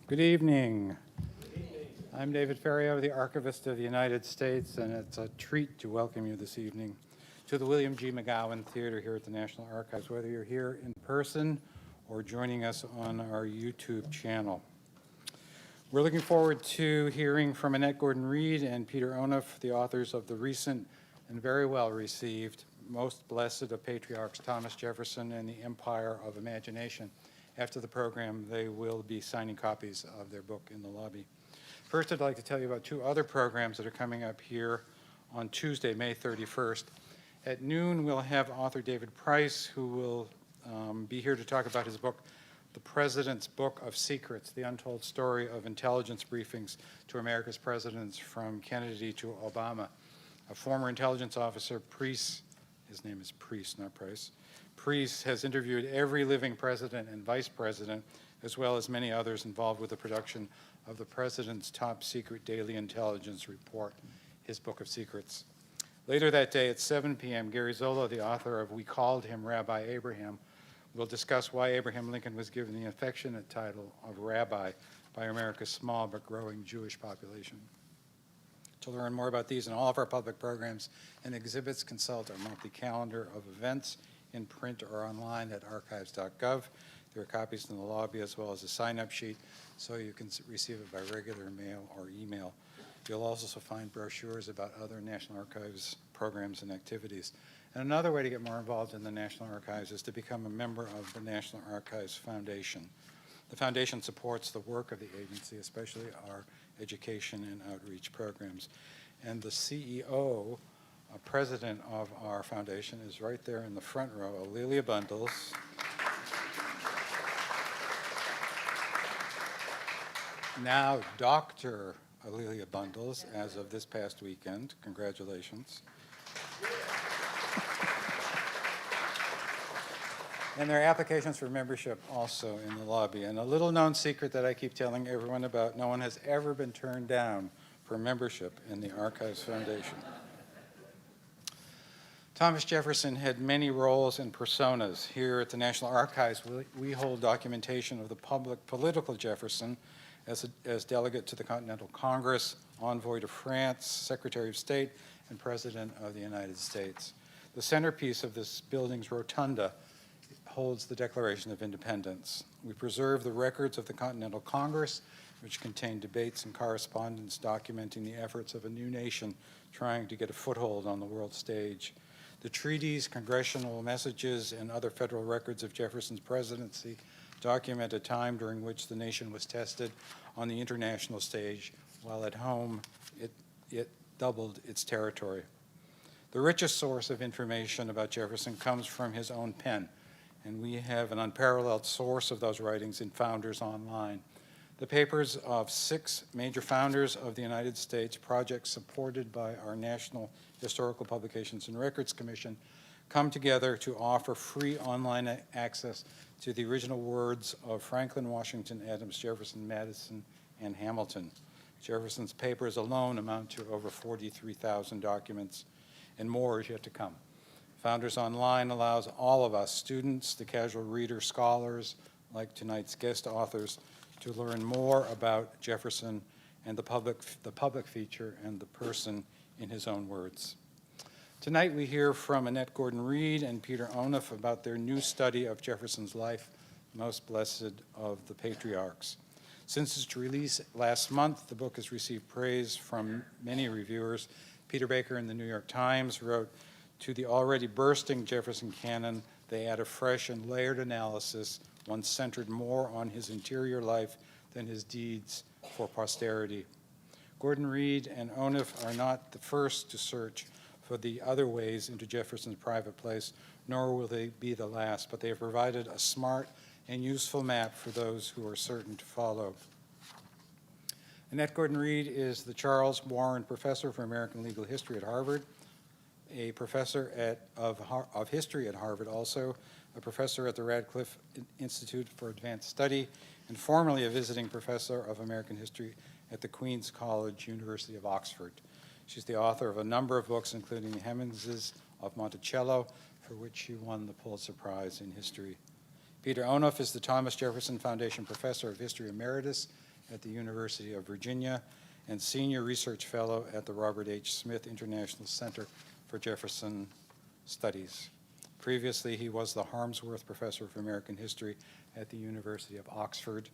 Good evening. I'm David Ferriero, the Archivist of the United States, and it's a treat to welcome you this evening to the William G. McGowan Theater here at the National Archives, whether you're here in person or joining us on our YouTube channel. We're looking forward to hearing from Annette Gordon-Reed and Peter Onuf, the authors of the recent and very well received Most Blessed of Patriarchs, Thomas Jefferson and the Empire of Imagination. After the program, they will be signing copies of their book in the lobby. First, I'd like to tell you about two other programs that are coming up here on Tuesday, May 31st. At noon, we'll have author David Price, who will be here to talk about his book, The President's Book of Secrets, the untold story of intelligence briefings to America's presidents from Kennedy to Obama. A former intelligence officer, Price, his name is Price, not Price, Price has interviewed every living president and vice president, as well as many others involved with the production of the president's top secret daily intelligence report, his Book of Secrets. Later that day at 7 p.m., Gary Zola, the author of We Called Him Rabbi Abraham, will discuss why Abraham Lincoln was given the affectionate title of Rabbi by America's small but growing Jewish population. To learn more about these and all of our public programs and exhibits, consult our monthly calendar of events in print or online at archives.gov. There are copies in the lobby as well as a sign-up sheet, so you can receive it by regular mail or email. You'll also find brochures about other National Archives programs and activities. And another way to get more involved in the National Archives is to become a member of the National Archives Foundation. The foundation supports the work of the agency, especially our education and outreach programs. And the CEO, president of our foundation, is right there in the front row, Alelia Bundles. Now, Dr. Alelia Bundles, as of this past weekend. Congratulations. And there are applications for membership also in the lobby. And a little known secret that I keep telling everyone about, no one has ever been turned down for membership in the Archives Foundation. Thomas Jefferson had many roles and personas. Here at the National Archives, we hold documentation of the public political Jefferson as delegate to the Continental Congress, envoy to France, Secretary of State, and President of the United States. The centerpiece of this building's rotunda holds the Declaration of Independence. We preserve the records of the Continental Congress, which contain debates and correspondence documenting the efforts of a new nation trying to get a foothold on the world stage. The treaties, congressional messages, and other federal records of Jefferson's presidency document a time during which the nation was tested on the international stage, while at home it doubled its territory. The richest source of information about Jefferson comes from his own pen, and we have an unparalleled source of those writings in Founders Online. The papers of 6 major founders of the United States, projects supported by our National Historical Publications and Records Commission, come together to offer free online access to the original words of Franklin, Washington, Adams, Jefferson, Madison, and Hamilton. Jefferson's papers alone amount to over 43,000 documents, and more is yet to come. Founders Online allows all of us, students, the casual reader, scholars, like tonight's guest authors, to learn more about Jefferson and the public feature and the person in his own words. Tonight we hear from Annette Gordon-Reed and Peter Onuf about their new study of Jefferson's life, Most Blessed of the Patriarchs. Since its release last month, the book has received praise from many reviewers. Peter Baker in the New York Times wrote, "To the already bursting Jefferson canon, they add a fresh and layered analysis, one centered more on his interior life than his deeds for posterity." Gordon-Reed and Onuf are not the first to search for the other ways into Jefferson's private place, nor will they be the last, but they have provided a smart and useful map for those who are certain to follow. Annette Gordon-Reed is the Charles Warren Professor for American Legal History at Harvard, a professor of history at Harvard also, a professor at the Radcliffe Institute for Advanced Study, and formerly a visiting professor of American history at the Queen's College, University of Oxford. She's the author of a number of books, including Hemingses of Monticello, for which she won the Pulitzer Prize in History. Peter Onuf is the Thomas Jefferson Foundation Professor of History Emeritus at the University of Virginia and Senior Research Fellow at the Robert H. Smith International Center for Jefferson Studies. Previously, he was the Harmsworth Professor of American History at the University of Oxford.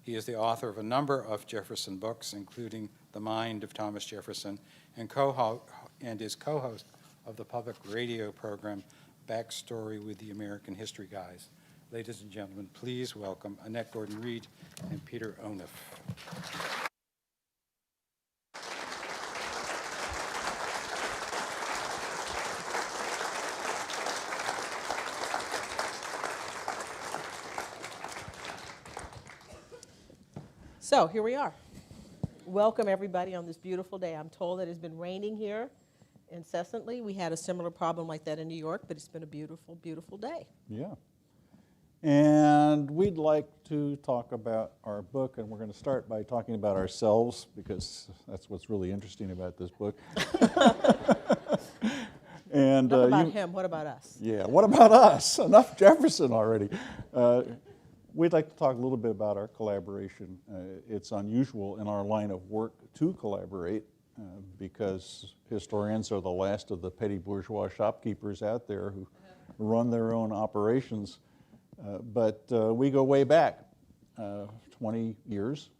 He is the author of a number of Jefferson books, including The Mind of Thomas Jefferson, and is co-host of the public radio program Backstory with the American History Guys. Ladies and gentlemen, please welcome Annette Gordon-Reed and Peter Onuf. So here we are. Welcome everybody on this beautiful day. I'm told that it's been raining here incessantly. We had a similar problem like that in New York, but it's been a beautiful, beautiful day. Yeah. And we'd like to talk about our book, and we're going to start by talking about ourselves, because that's what's really interesting about this book. And Enough about him, what about us? Yeah, what about us? Enough Jefferson already. We'd like to talk a little bit about our collaboration. It's unusual in our line of work to collaborate because historians are the last of the petty bourgeois shopkeepers out there who run their own operations. But we go way back, 20 years,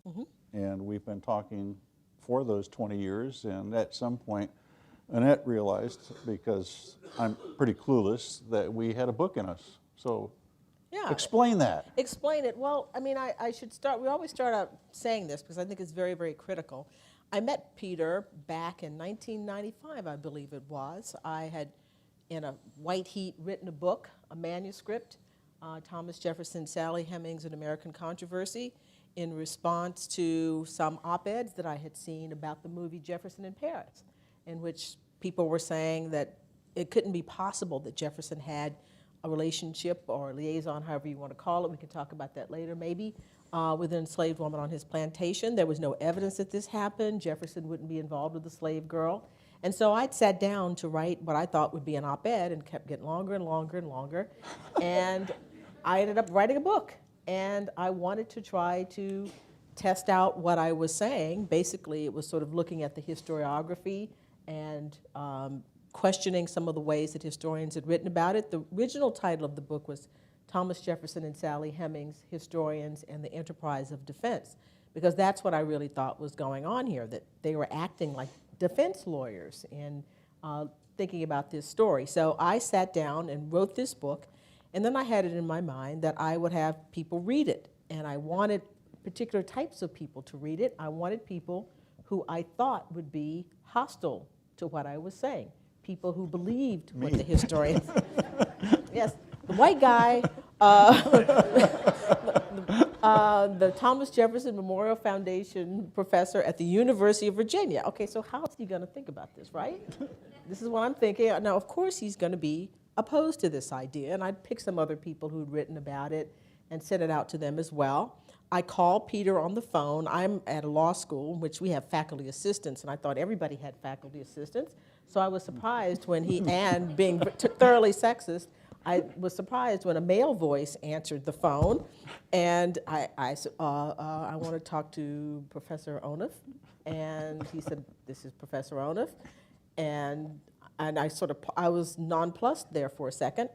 and we've been talking for those 20 years, and at some point, Annette realized, because I'm pretty clueless, that we had a book in us. So Yeah. explain that. Explain it. Well, I mean, I should start, we always start out saying this because I think it's very, very critical. I met Peter back in 1995, I believe it was. I had, in a white heat, written a book, a manuscript, Thomas Jefferson, Sally Hemings, An American Controversy, in response to some op-eds that I had seen about the movie Jefferson in Paris, in which people were saying that it couldn't be possible that Jefferson had a relationship or a liaison, however you want to call it, we can talk about that later maybe, with an enslaved woman on his plantation. There was no evidence that this happened. Jefferson wouldn't be involved with the slave girl. And so I'd sat down to write what I thought would be an op-ed and kept getting longer and longer and longer. And I ended up writing a book. And I wanted to try to test out what I was saying. Basically, it was sort of looking at the historiography and questioning some of the ways that historians had written about it. The original title of the book was Thomas Jefferson and Sally Hemings, Historians and the Enterprise of Defense, because that's what I really thought was going on here, that they were acting like defense lawyers in thinking about this story. So I sat down and wrote this book, and then I had it in my mind that I would have people read it, and I wanted particular types of people to read it. I wanted people who I thought would be hostile to what I was saying. People who believed what the historians. Yes, the white guy, the Thomas Jefferson Memorial Foundation professor at the University of Virginia. Okay, so how's he going to think about this, right? This is what I'm thinking. Now, of course, he's going to be opposed to this idea, and I'd pick some other people who'd written about it and sent it out to them as well. I called Peter on the phone. I'm at a law school in which we have faculty assistants, and I thought everybody had faculty assistants. So I was surprised when he, and being thoroughly sexist, I was surprised when a male voice answered the phone, and I said, I want to talk to Professor Onuf, and he said, this is Professor Onuf, and I was nonplussed there for a second,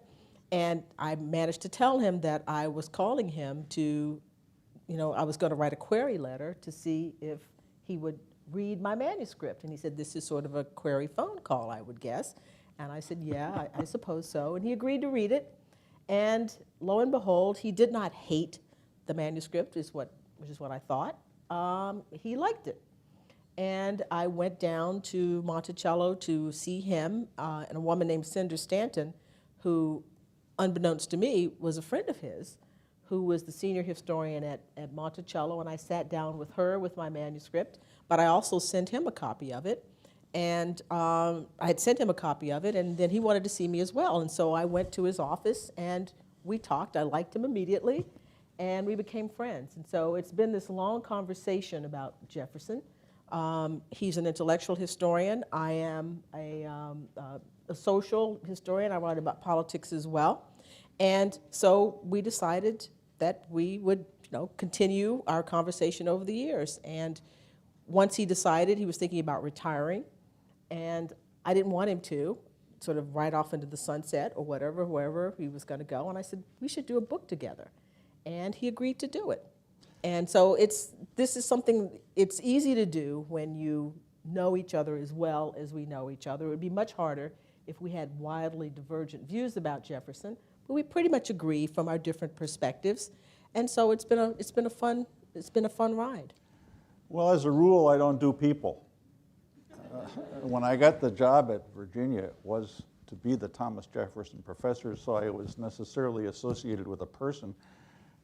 and I managed to tell him that I was calling him to, I was going to write a query letter to see if he would read my manuscript. And he said, this is sort of a query phone call, I would guess. And I said, yeah, I suppose so. And he agreed to read it. And lo and behold, he did not hate the manuscript, which is what I thought. He liked it. And I went down to Monticello to see him and a woman named Cinder Stanton, who, unbeknownst to me, was a friend of his, who was the senior historian at Monticello, and I sat down with her with my manuscript, but I also sent him a copy of it, and I had sent him a copy of it, and then he wanted to see me as well, and so I went to his office, and we talked. I liked him immediately, and we became friends, and so it's been this long conversation about Jefferson. He's an intellectual historian. I am a social historian. I write about politics as well, and so we decided that we would continue our conversation over the years. And once he decided he was thinking about retiring, and I didn't want him to sort of ride off into the sunset or whatever, wherever he was going to go. And I said, we should do a book together. And he agreed to do it. And so this is something, it's easy to do when you know each other as well as we know each other. It would be much harder if we had wildly divergent views about Jefferson, but we pretty much agree from our different perspectives. And so it's been a fun ride. Well, as a rule, I don't do people. When I got the job at Virginia, it was to be the Thomas Jefferson professor, so I was necessarily associated with a person.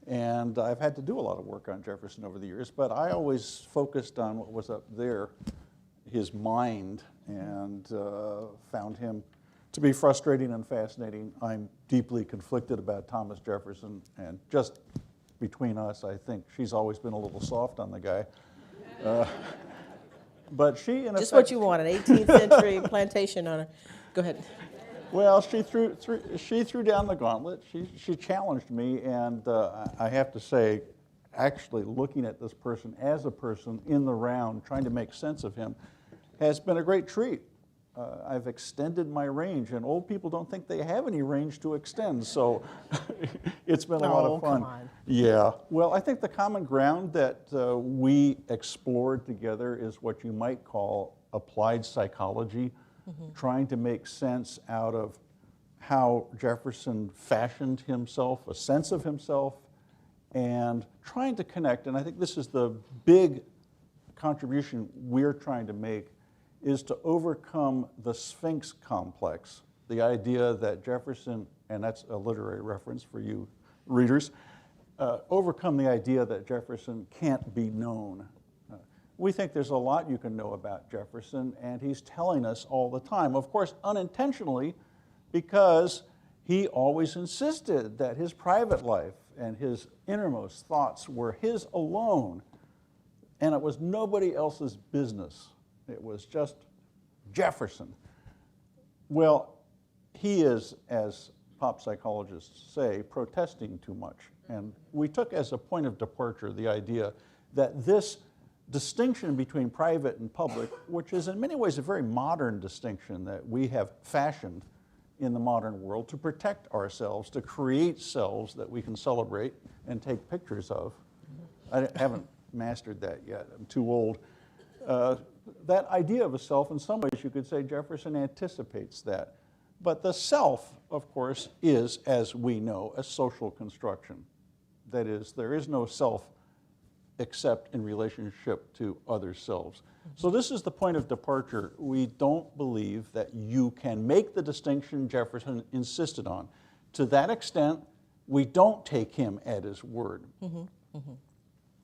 And I've had to do a lot of work on Jefferson over the years, but I always focused on what was up there, his mind, and found him to be frustrating and fascinating. I'm deeply conflicted about Thomas Jefferson, and just between us, I think she's always been a little soft on the guy. But she, in effect, Just what you want, an 18th century plantation owner. Go ahead. well, she threw down the gauntlet. She challenged me, and I have to say, actually looking at this person as a person in the round, trying to make sense of him, has been a great treat. I've extended my range, and old people don't think they have any range to extend, so it's been a lot of fun. Come on. Yeah. Well, I think the common ground that we explored together is what you might call applied psychology, trying to make sense out of how Jefferson fashioned himself, a sense of himself, and trying to connect. And I think this is the big contribution we're trying to make, is to overcome the Sphinx complex, the idea that Jefferson, and that's a literary reference for you readers, overcome the idea that Jefferson can't be known. We think there's a lot you can know about Jefferson, and he's telling us all the time, of course unintentionally, because he always insisted that his private life and his innermost thoughts were his alone, and it was nobody else's business. It was just Jefferson. Well, he is, as pop psychologists say, protesting too much. And we took as a point of departure the idea that this distinction between private and public, which is in many ways a very modern distinction that we have fashioned in the modern world to protect ourselves, to create selves that we can celebrate and take pictures of. I haven't mastered that yet. I'm too old. That idea of a self, in some ways you could say Jefferson anticipates that. But the self, of course, is, as we know, a social construction. That is, there is no self except in relationship to other selves. So this is the point of departure. We don't believe that you can make the distinction Jefferson insisted on. To that extent, we don't take him at his word.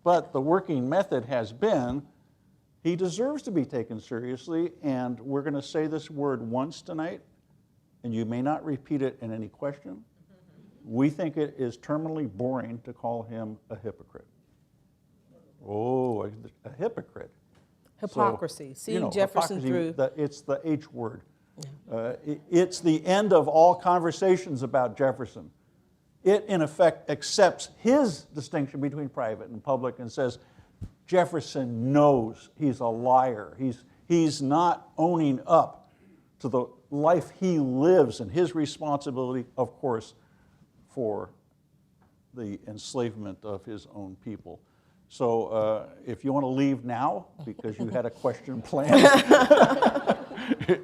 But the working method has been, he deserves to be taken seriously, and we're going to say this word once tonight, and you may not repeat it in any question. We think it is terminally boring to call him a hypocrite. Oh, a hypocrite. Hypocrisy. So, Seeing Jefferson through. It's the H word. It's the end of all conversations about Jefferson. It, in effect, accepts his distinction between private and public and says, Jefferson knows he's a liar. He's not owning up to the life he lives and his responsibility, of course, for the enslavement of his own people. So if you want to leave now because you had a question planned,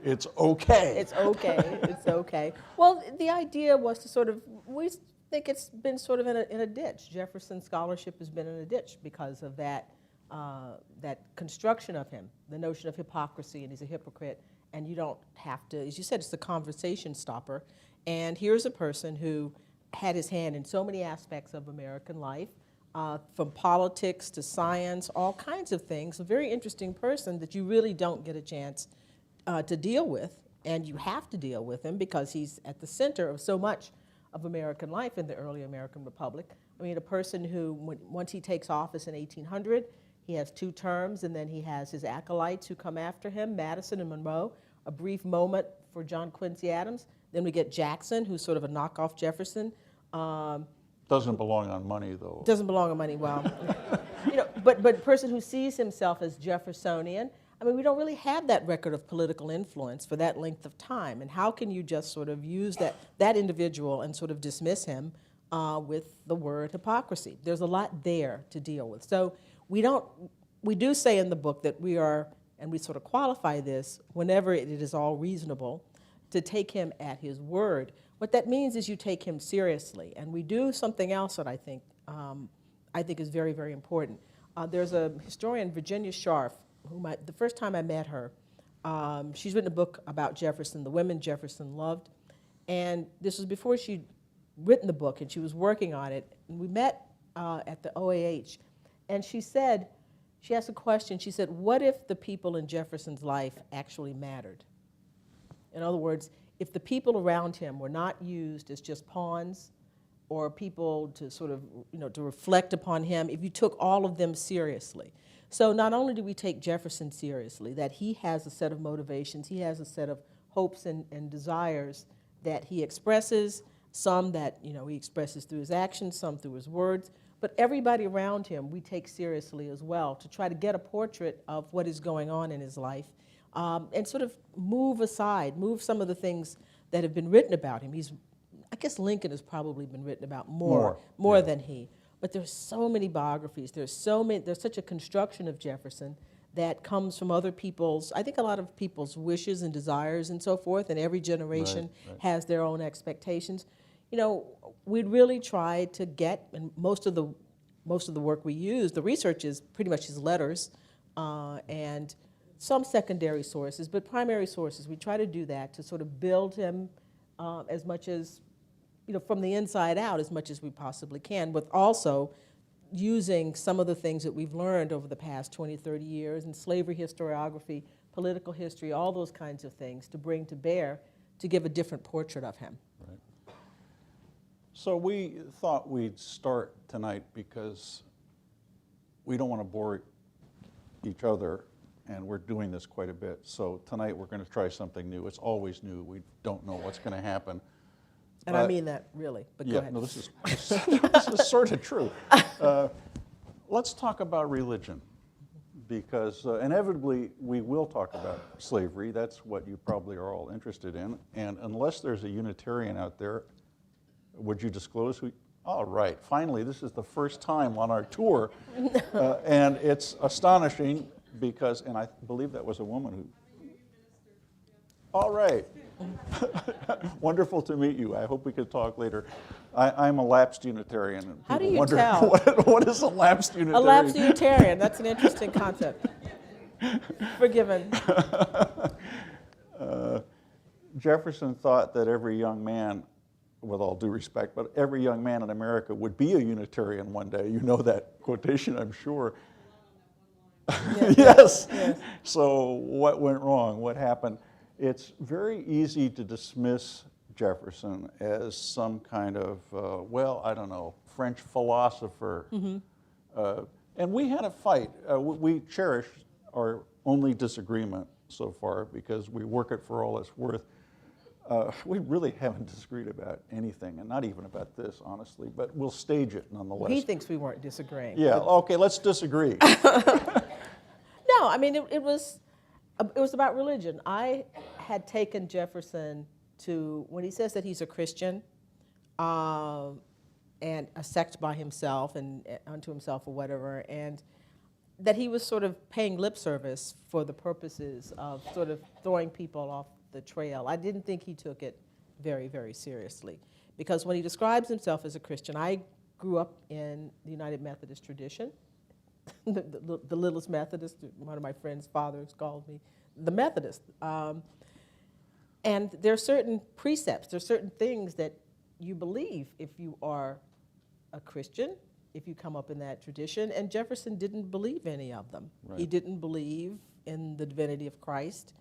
it's okay. It's okay. It's okay. Well, the idea was to sort of, we think it's been sort of in a ditch. Jefferson scholarship has been in a ditch because of that construction of him, the notion of hypocrisy, and he's a hypocrite, and you don't have to, as you said, it's the conversation stopper. And here's a person who had his hand in so many aspects of American life, from politics to science, all kinds of things. A very interesting person that you really don't get a chance to deal with, and you have to deal with him because he's at the center of so much of American life in the early American Republic. I mean, a person who, once he takes office in 1800, he has 2 terms, and then he has his acolytes who come after him, Madison and Monroe, a brief moment for John Quincy Adams. Then we get Jackson, who's sort of a knockoff Jefferson. Doesn't belong on money, though. Doesn't belong on money. Well, but a person who sees himself as Jeffersonian, I mean, we don't really have that record of political influence for that length of time. And how can you just sort of use that individual and sort of dismiss him with the word hypocrisy? There's a lot there to deal with. So we do say in the book that we are, and we sort of qualify this whenever it is all reasonable, to take him at his word. What that means is you take him seriously. And we do something else that I think is very, very important. There's a historian, Virginia Scharf, the first time I met her, she's written a book about Jefferson, the women Jefferson loved. And this was before she'd written the book, and she was working on it. And we met at the OAH. And she asked a question. She said, what if the people in Jefferson's life actually mattered? In other words, if the people around him were not used as just pawns or people to sort of, to reflect upon him, if you took all of them seriously. So not only do we take Jefferson seriously, that he has a set of motivations, he has a set of hopes and desires that he expresses, some that, he expresses through his actions, some through his words, but everybody around him we take seriously as well to try to get a portrait of what is going on in his life. And sort of move some of the things that have been written about him. I guess Lincoln has probably been written about more than he. But there's so many biographies. There's such a construction of Jefferson that comes from other people's, I think a lot of people's wishes and desires and so forth, and every generation has their own expectations. We'd really try to get, and most of the work we use, the research is pretty much his letters, and some secondary sources, but primary sources. We try to do that to sort of build him as much as, from the inside out as much as we possibly can, with also using some of the things that we've learned over the past 20, 30 years in slavery historiography, political history, all those kinds of things to bring to bear to give a different portrait of him. Right. So we thought we'd start tonight because we don't want to bore each other, and we're doing this quite a bit. So tonight we're going to try something new. It's always new. We don't know what's going to happen. And I mean that really, but go ahead. No, this is sort of true. Let's talk about religion, because inevitably we will talk about slavery. That's what you probably are all interested in. And unless there's a Unitarian out there, would you disclose who? All right, finally, this is the first time on our tour, and it's astonishing because, and I believe that was a woman who. All right. Wonderful to meet you. I hope we could talk later. I'm a lapsed Unitarian. And how do you wonder, tell? What is a lapsed Unitarian? A lapsed Unitarian. That's an interesting concept. Forgiven. Jefferson thought that every young man, with all due respect, but every young man in America would be a Unitarian one day. You know that quotation, I'm sure. Yes. So what went wrong? What happened? It's very easy to dismiss Jefferson as some kind of, I don't know, French philosopher. Mm-hmm. And we had a fight. We cherish our only disagreement so far because we work it for all it's worth. We really haven't disagreed about anything, and not even about this, honestly, but we'll stage it nonetheless. He thinks we weren't disagreeing. Yeah, okay, let's disagree. No, I mean, it was about religion. I had taken Jefferson to, when he says that he's a Christian and a sect by himself and unto himself or whatever, and that he was sort of paying lip service for the purposes of sort of throwing people off the trail. I didn't think he took it very, very seriously. Because when he describes himself as a Christian, I grew up in the United Methodist tradition. The littlest Methodist, one of my friend's fathers called me the Methodist. And there are certain precepts, there are certain things that you believe if you are a Christian, if you come up in that tradition, and Jefferson didn't believe any of them. Right. He didn't believe in the divinity of Christ.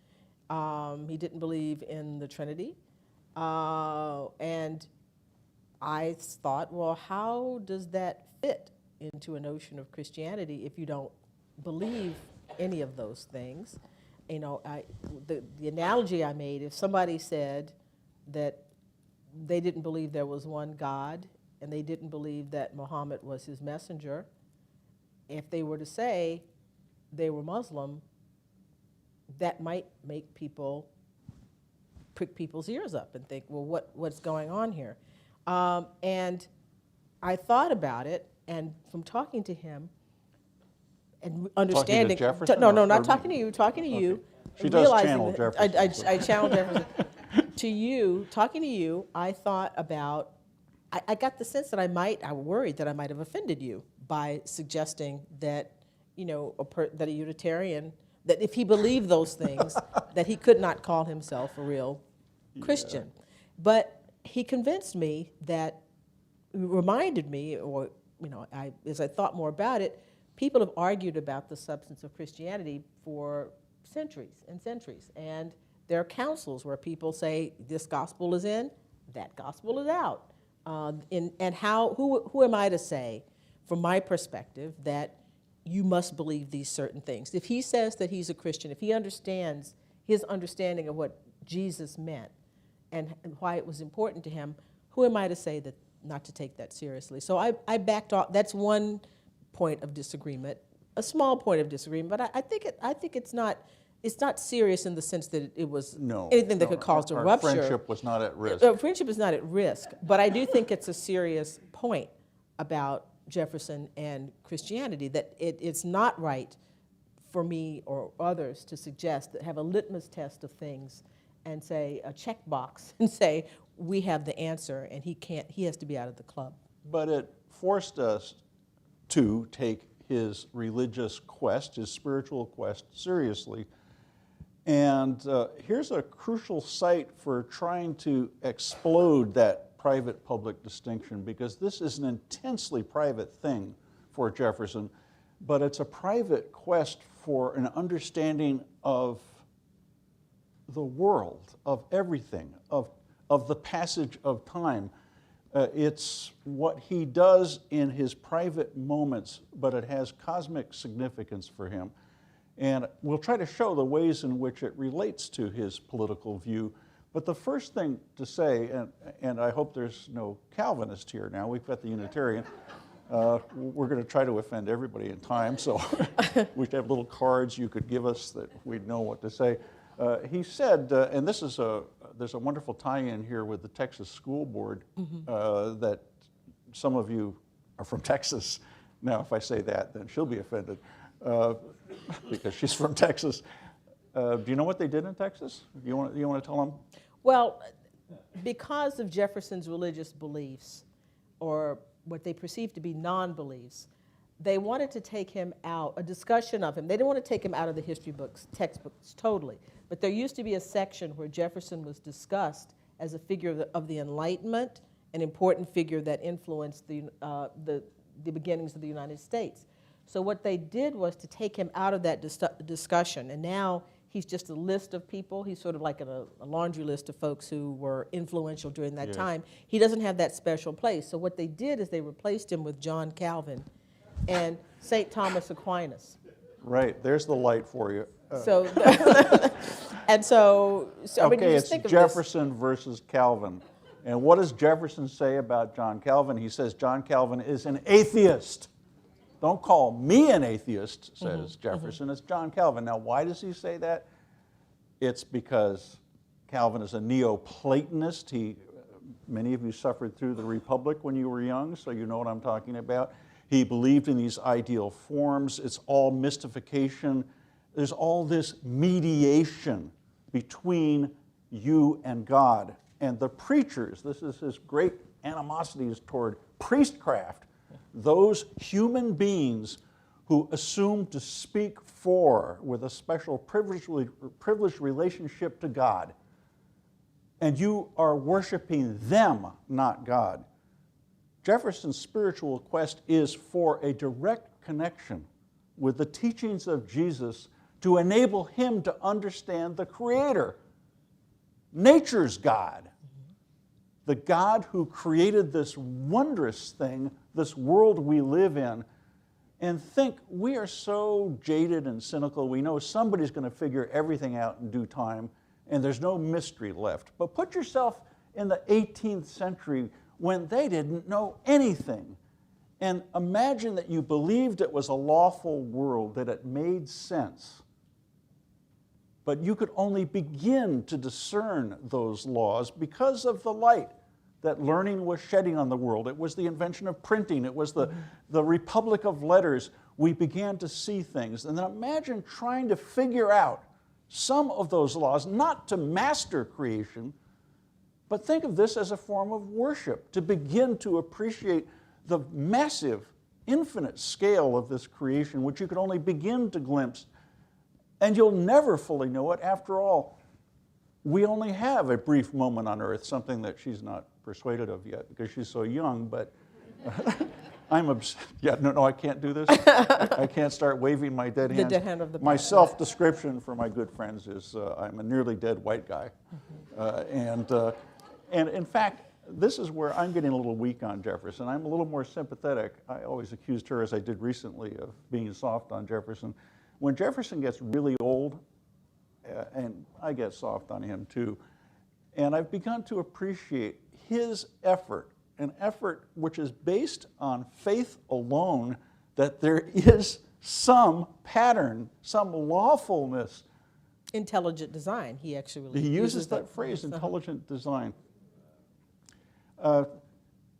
He didn't believe in the Trinity. And I thought, well, how does that fit into a notion of Christianity if you don't believe any of those things? You know, the analogy I made, if somebody said that they didn't believe there was one God and they didn't believe that Muhammad was his messenger, if they were to say they were Muslim, that might make people prick people's ears up and think, well, what's going on here? And I thought about it, and from talking to him and understanding. Jefferson, No, or not me? talking to you, talking to you. She does realizing channel that- Jefferson. I channel Jefferson. To you, talking to you, I thought about, I got the sense that I worried that I might have offended you by suggesting that, that a Unitarian, that if he believed those things, that he could not call himself a real Christian. But he convinced me that, reminded me, or, as I thought more about it, people have argued about the substance of Christianity for centuries and centuries. And there are councils where people say, this gospel is in, that gospel is out. Who am I to say, from my perspective, that you must believe these certain things? If he says that he's a Christian, if he understands his understanding of what Jesus meant and why it was important to him, who am I to say that not to take that seriously? So I backed off. That's one point of disagreement, a small point of disagreement, but I think it's not serious in the sense that it was anything that could cause a rupture. Our friendship was not at risk. Friendship is not at risk, but I do think it's a serious point about Jefferson and Christianity, that it's not right for me or others to suggest that have a litmus test of things and say a checkbox and say we have the answer and he has to be out of the club. But it forced us to take his religious quest, his spiritual quest, seriously. And here's a crucial site for trying to explode that private-public distinction, because this is an intensely private thing for Jefferson, but it's a private quest for an understanding of the world, of everything, of the passage of time. It's what he does in his private moments, but it has cosmic significance for him. And we'll try to show the ways in which it relates to his political view. But the first thing to say, and I hope there's no Calvinist here now, we've got the Unitarian. We're going to try to offend everybody in time, so we should have little cards you could give us that we'd know what to say. He said, and there's a wonderful tie-in here with the Texas School Board, that some of you are from Texas. Now, if I say that, then she'll be offended because she's from Texas. Do you know what they did in Texas? You want to tell them? Well, because of Jefferson's religious beliefs, or what they perceived to be non-beliefs, they wanted to take him out, a discussion of him. They didn't want to take him out of the history books, textbooks, totally. But there used to be a section where Jefferson was discussed as a figure of the Enlightenment, an important figure that influenced the beginnings of the United States. So what they did was to take him out of that discussion, and now he's just a list of people. He's sort of like a laundry list of folks who were influential during that time. He doesn't have that special place. So what they did is they replaced him with John Calvin and St. Thomas Aquinas. Right, there's the light for you. So, and so I mean, you just it's think of Jefferson versus Calvin. And what does Jefferson say about John Calvin? He says John Calvin is an atheist. Don't call me an atheist, says Jefferson. It's John Calvin. Now, why does he say that? It's because Calvin is a Neoplatonist. Many of you suffered through the Republic when you were young, so you know what I'm talking about. He believed in these ideal forms. It's all mystification. There's all this mediation between you and God. And the preachers, this is his great animosities toward priestcraft, those human beings who assume to speak for, with a special privileged relationship to God, and you are worshiping them, not God. Jefferson's spiritual quest is for a direct connection with the teachings of Jesus to enable him to understand the Creator, nature's God, the God who created this wondrous thing, this world we live in. And think, we are so jaded and cynical, we know somebody's going to figure everything out in due time, and there's no mystery left. But put yourself in the 18th century when they didn't know anything. And imagine that you believed it was a lawful world, that it made sense. But you could only begin to discern those laws because of the light that learning was shedding on the world. It was the invention of printing. It was the republic of letters. We began to see things. And then imagine trying to figure out some of those laws, not to master creation, but think of this as a form of worship, to begin to appreciate the massive, infinite scale of this creation, which you could only begin to glimpse. And you'll never fully know it. After all, we only have a brief moment on earth, something that she's not persuaded of yet because she's so young, but I can't do this. I can't start waving my dead hand. The dead hand of the My past. self-description for my good friends is I'm a nearly dead white guy. And in fact, this is where I'm getting a little weak on Jefferson. I'm a little more sympathetic. I always accused her, as I did recently, of being soft on Jefferson. When Jefferson gets really old, and I get soft on him too, and I've begun to appreciate his effort, an effort which is based on faith alone, that there is some pattern, some lawfulness. Intelligent design, he actually He uses that phrase, intelligent design.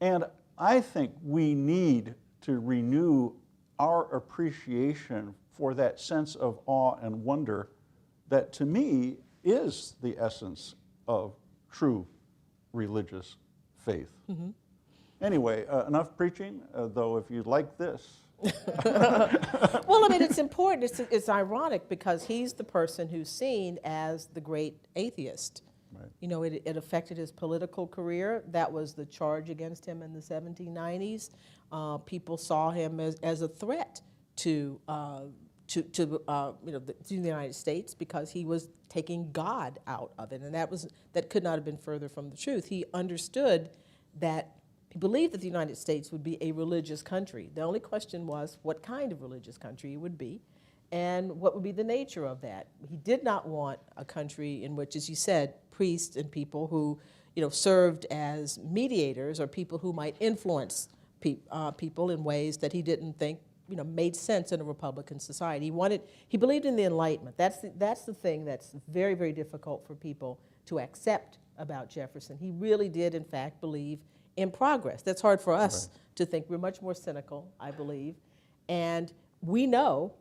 And I think we need to renew our appreciation for that sense of awe and wonder that, to me, is the essence of true religious faith. Mm-hmm. Anyway, enough preaching, though if you like this. Well, I mean, it's important. It's ironic because he's the person who's seen as the great atheist. Right. You know, it affected his political career. That was the charge against him in the 1790s. People saw him as a threat to the United States because he was taking God out of it, and that could not have been further from the truth. He understood that he believed that the United States would be a religious country. The only question was what kind of religious country it would be, and what would be the nature of that. He did not want a country in which, as you said, priests and people who served as mediators or people who might influence people in ways that he didn't think made sense in a Republican society. He believed in the Enlightenment. That's the thing that's very, very difficult for people to accept about Jefferson. He really did, in fact, believe in progress. That's hard for us to think. We're much more cynical, I believe. And we know,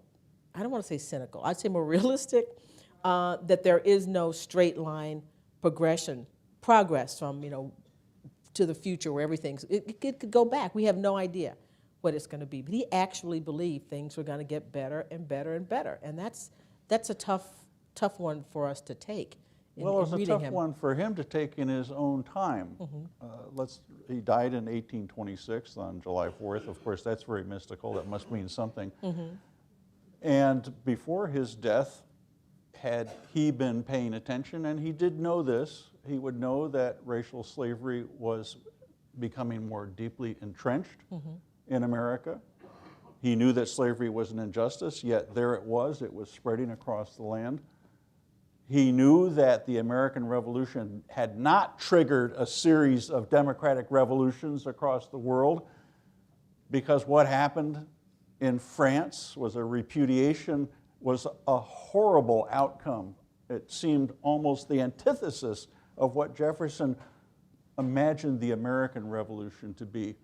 I don't want to say cynical, I'd say more realistic, that there is no straight line progress from, to the future where it could go back. We have no idea what it's going to be. But he actually believed things were going to get better and better and better. And that's a tough one for us to take. Well, it was a tough one for him to take in his own time. Mm-hmm. He died in 1826 on July 4th. Of course, that's very mystical. That must mean something. Mm-hmm. And before his death, had he been paying attention, and he did know this, he would know that racial slavery was becoming more deeply entrenched in America. He knew that slavery was an injustice, yet there it was spreading across the land. He knew that the American Revolution had not triggered a series of democratic revolutions across the world, because what happened in France was a repudiation, was a horrible outcome. It seemed almost the antithesis of what Jefferson imagined the American Revolution to be.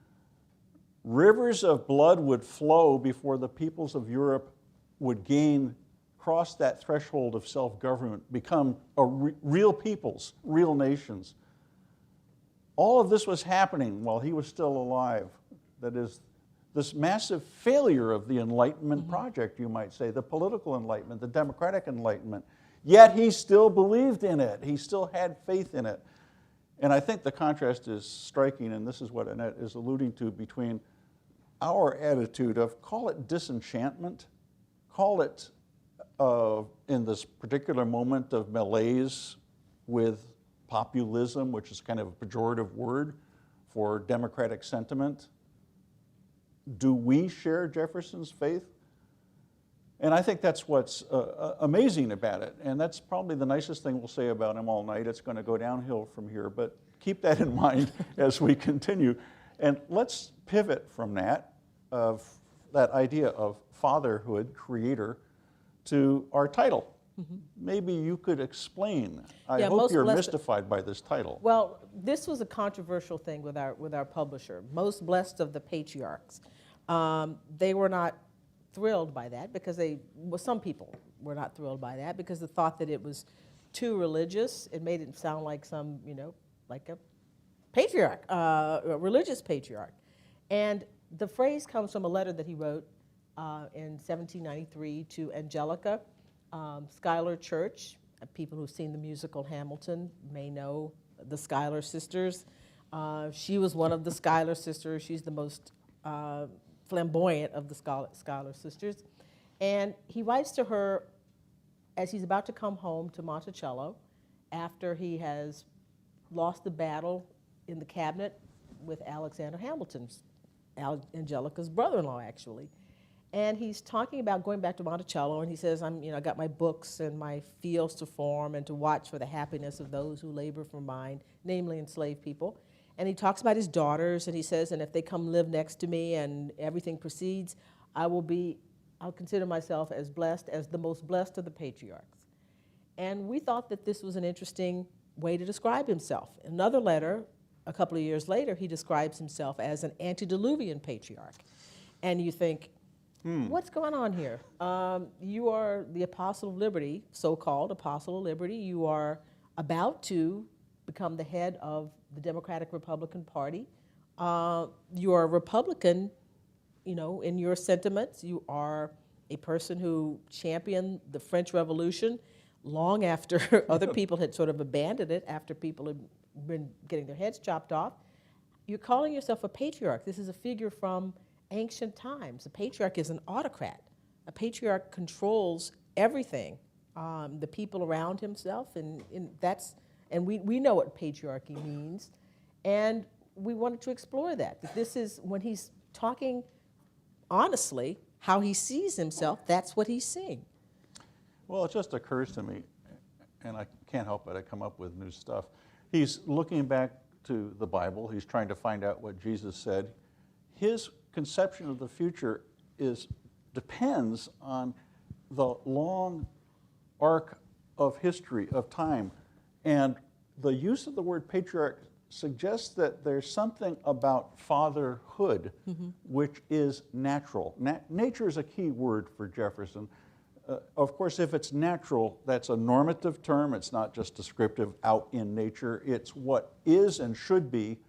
Rivers of blood would flow before the peoples of Europe would cross that threshold of self-government, become real peoples, real nations. All of this was happening while he was still alive. That is, this massive failure of the Enlightenment project, you might say, the political Enlightenment, the democratic Enlightenment. Yet he still believed in it. He still had faith in it. And I think the contrast is striking, and this is what Annette is alluding to, between our attitude of, call it disenchantment, call it in this particular moment of malaise with populism, which is kind of a pejorative word for democratic sentiment. Do we share Jefferson's faith? And I think that's what's amazing about it. And that's probably the nicest thing we'll say about him all night. It's going to go downhill from here. But keep that in mind as we continue. And let's pivot from that, of that idea of fatherhood, creator, to our title. Maybe you could explain. I hope you're mystified by this title. Well, this was a controversial thing with our publisher, Most Blessed of the Patriarchs. They were not thrilled by that because some people were not thrilled by that because they thought that it was too religious. It made it sound like like a patriarch, a religious patriarch. And the phrase comes from a letter that he wrote in 1793 to Angelica, Schuyler Church. People who've seen the musical Hamilton may know the Schuyler sisters. She was one of the Schuyler sisters. She's the most flamboyant of the Schuyler sisters. And he writes to her as he's about to come home to Monticello after he has lost the battle in the cabinet with Alexander Hamilton's, Angelica's brother-in-law, actually. And he's talking about going back to Monticello, and he says, I got my books and my fields to form and to watch for the happiness of those who labor for mine, namely enslaved people. And he talks about his daughters, and he says, and if they come live next to me and everything proceeds, I'll consider myself as blessed as the most blessed of the patriarchs. And we thought that this was an interesting way to describe himself. In another letter, a couple of years later, he describes himself as an antediluvian patriarch. And you think, what's going on here? You are the Apostle of Liberty, so-called Apostle of Liberty. You are about to become the head of the Democratic Republican Party. You are a Republican, in your sentiments. You are a person who championed the French Revolution long after other people had sort of abandoned it, after people had been getting their heads chopped off. You're calling yourself a patriarch. This is a figure from ancient times. A patriarch is an autocrat. A patriarch controls everything, the people around himself, and we know what patriarchy means, and we wanted to explore that. This is, when he's talking honestly, how he sees himself, that's what he's seeing. Well, it just occurs to me, and I can't help but I come up with new stuff. He's looking back to the Bible. He's trying to find out what Jesus said. His conception of the future depends on the long arc of history, of time. And the use of the word patriarch suggests that there's something about fatherhood which is natural. Nature is a key word for Jefferson. Of course, if it's natural, that's a normative term. It's not just descriptive out in nature. It's what is and should be.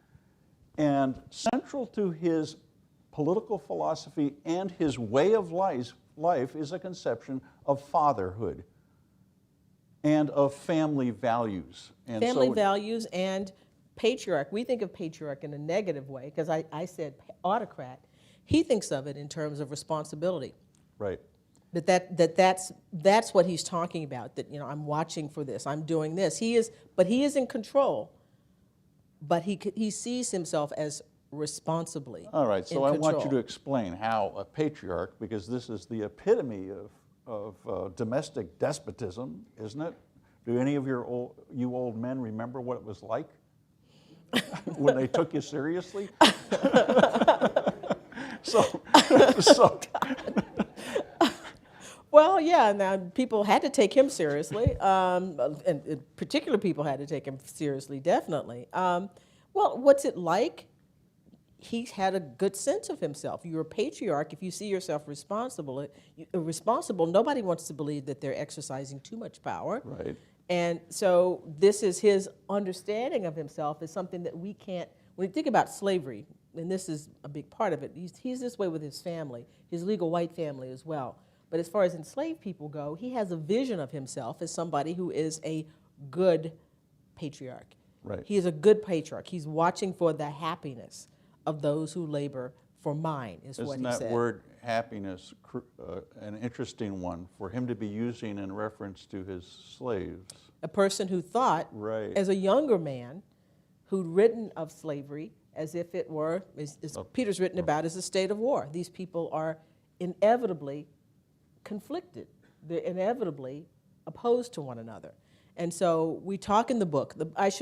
And central to his political philosophy and his way of life is a conception of fatherhood and of family values. And family values and patriarch. We think of patriarch in a negative way, because I said autocrat. He thinks of it in terms of responsibility. Right. That's what he's talking about, that I'm watching for this, I'm doing this. He is in control, but he sees himself as responsibly All right, so I want you to control. explain how a patriarch, because this is the epitome of domestic despotism, isn't it? Do any of you old men remember what it was like when they took you seriously? so Well, yeah, now people had to take him seriously, and particular people had to take him seriously, definitely. Well, what's it like? He had a good sense of himself. You're a patriarch. If you see yourself responsible, nobody wants to believe that they're exercising too much power. Right. And so this is his understanding of himself, is something that we can't, when you think about slavery, and this is a big part of it, he's this way with his family, his legal white family as well. But as far as enslaved people go, he has a vision of himself as somebody who is a good patriarch. Right. He is a good patriarch. He's watching for the happiness of those who labor for mine, is what he said. Isn't that word happiness an interesting one for him to be using in reference to his slaves? A person who thought, Right. as a younger man, who'd written of slavery as if it were, as Peter's written about, as a state of war. These people are inevitably conflicted. They're inevitably opposed to one another. And so we talk in the book,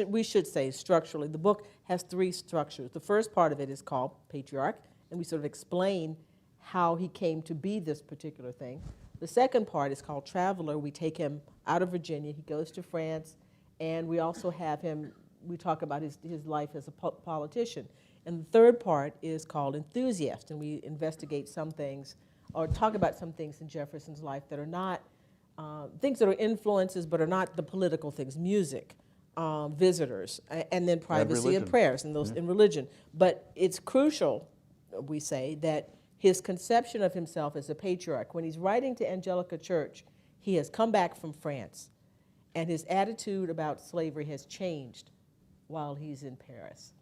we should say structurally, the book has three structures. The first part of it is called Patriarch, and we sort of explain how he came to be this particular thing. The second part is called Traveler. We take him out of Virginia, he goes to France, and we also have him, we talk about his life as a politician. And the third part is called Enthusiast, and we investigate some things, or talk about some things in Jefferson's life that are not, things that are influences but are not the political things, music, visitors, and then privacy and prayers, and those in religion. But it's crucial, we say, that his conception of himself as a patriarch, when he's writing to Angelica Church, he has come back from France, and his attitude about slavery has changed while he's in Paris.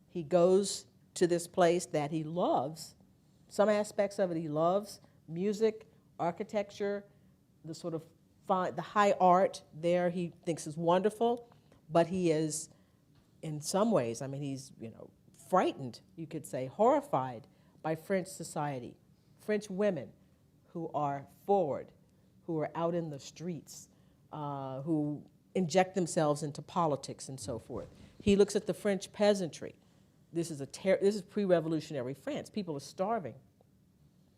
He goes to this place that he loves. Some aspects of it he loves: music, architecture, the sort of the high art there he thinks is wonderful, but he is, in some ways, I mean, he's, frightened, you could say, horrified by French society, French women who are forward, who are out in the streets, who inject themselves into politics and so forth. He looks at the French peasantry. This is pre-revolutionary France. People are starving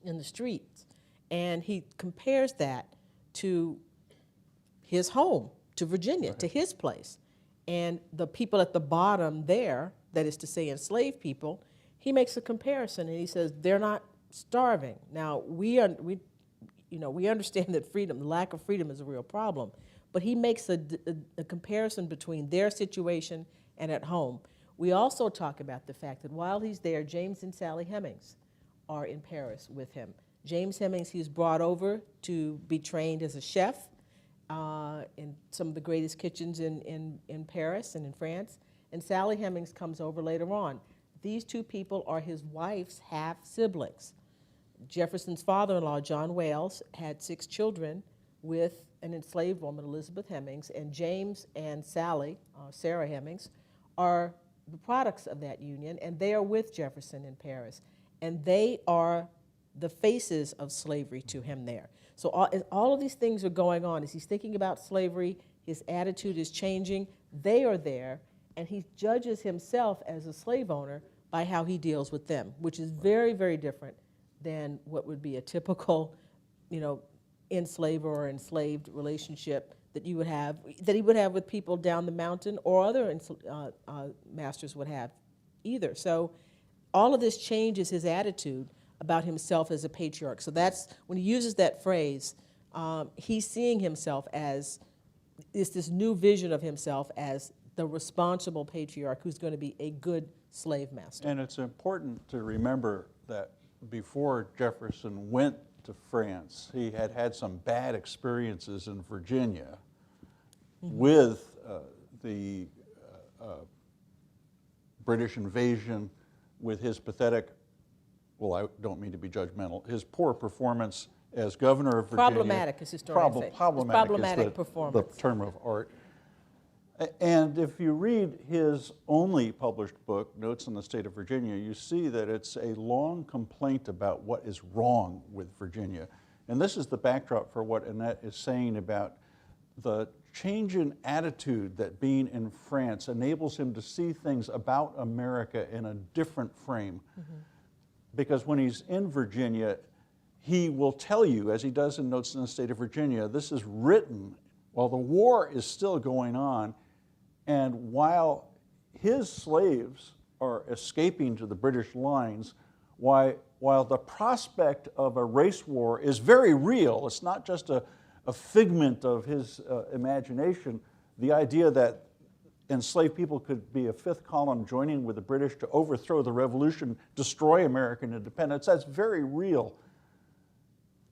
in the streets. And he compares that to his home, to Virginia, to his place. And the people at the bottom there, that is to say enslaved people, he makes a comparison and he says they're not starving. Now, we understand that freedom, the lack of freedom is a real problem, but he makes a comparison between their situation and at home. We also talk about the fact that while he's there, James and Sally Hemings are in Paris with him. James Hemings, he's brought over to be trained as a chef in some of the greatest kitchens in Paris and in France. And Sally Hemings comes over later on. These two people are his wife's half-siblings. Jefferson's father-in-law, John Wales, had 6 children with an enslaved woman, Elizabeth Hemings, and James and Sally, Sarah Hemings, are the products of that union, and they are with Jefferson in Paris. And they are the faces of slavery to him there. So all of these things are going on. As he's thinking about slavery, his attitude is changing. They are there, and he judges himself as a slave owner by how he deals with them, which is very, very different than what would be a typical, enslaver or enslaved relationship that you would have, that he would have with people down the mountain, or other masters would have either. So all of this changes his attitude about himself as a patriarch. So that's, when he uses that phrase, he's seeing himself as, this new vision of himself as the responsible patriarch who's going to be a good slave master. And it's important to remember that before Jefferson went to France, he had had some bad experiences in Virginia with the British invasion, with his pathetic, well, I don't mean to be judgmental, his poor performance as governor of Virginia. Problematic, as historians say. Problematic is performance. the term of art. And if you read his only published book, Notes on the State of Virginia, you see that it's a long complaint about what is wrong with Virginia. And this is the backdrop for what Annette is saying about the change in attitude that being in France enables him to see things about America in a different frame. Mm-hmm. Because when he's in Virginia, he will tell you, as he does in Notes on the State of Virginia, this is written while the war is still going on, and while his slaves are escaping to the British lines, while the prospect of a race war is very real. It's not just a figment of his imagination. The idea that enslaved people could be a fifth column joining with the British to overthrow the revolution, destroy American independence, that's very real.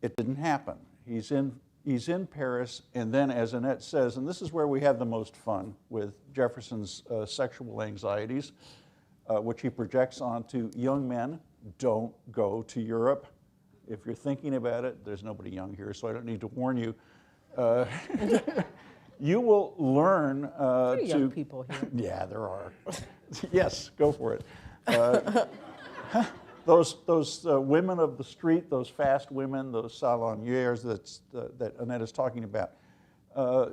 It didn't happen. He's in Paris, and then, as Annette says, and this is where we have the most fun with Jefferson's sexual anxieties, which he projects onto young men. Don't go to Europe. If you're thinking about it, there's nobody young here, so I don't need to warn you. You will learn to... young people here. Yeah, there are. Yes, go for it. Those women of the street, those fast women, those salonières that Annette is talking about,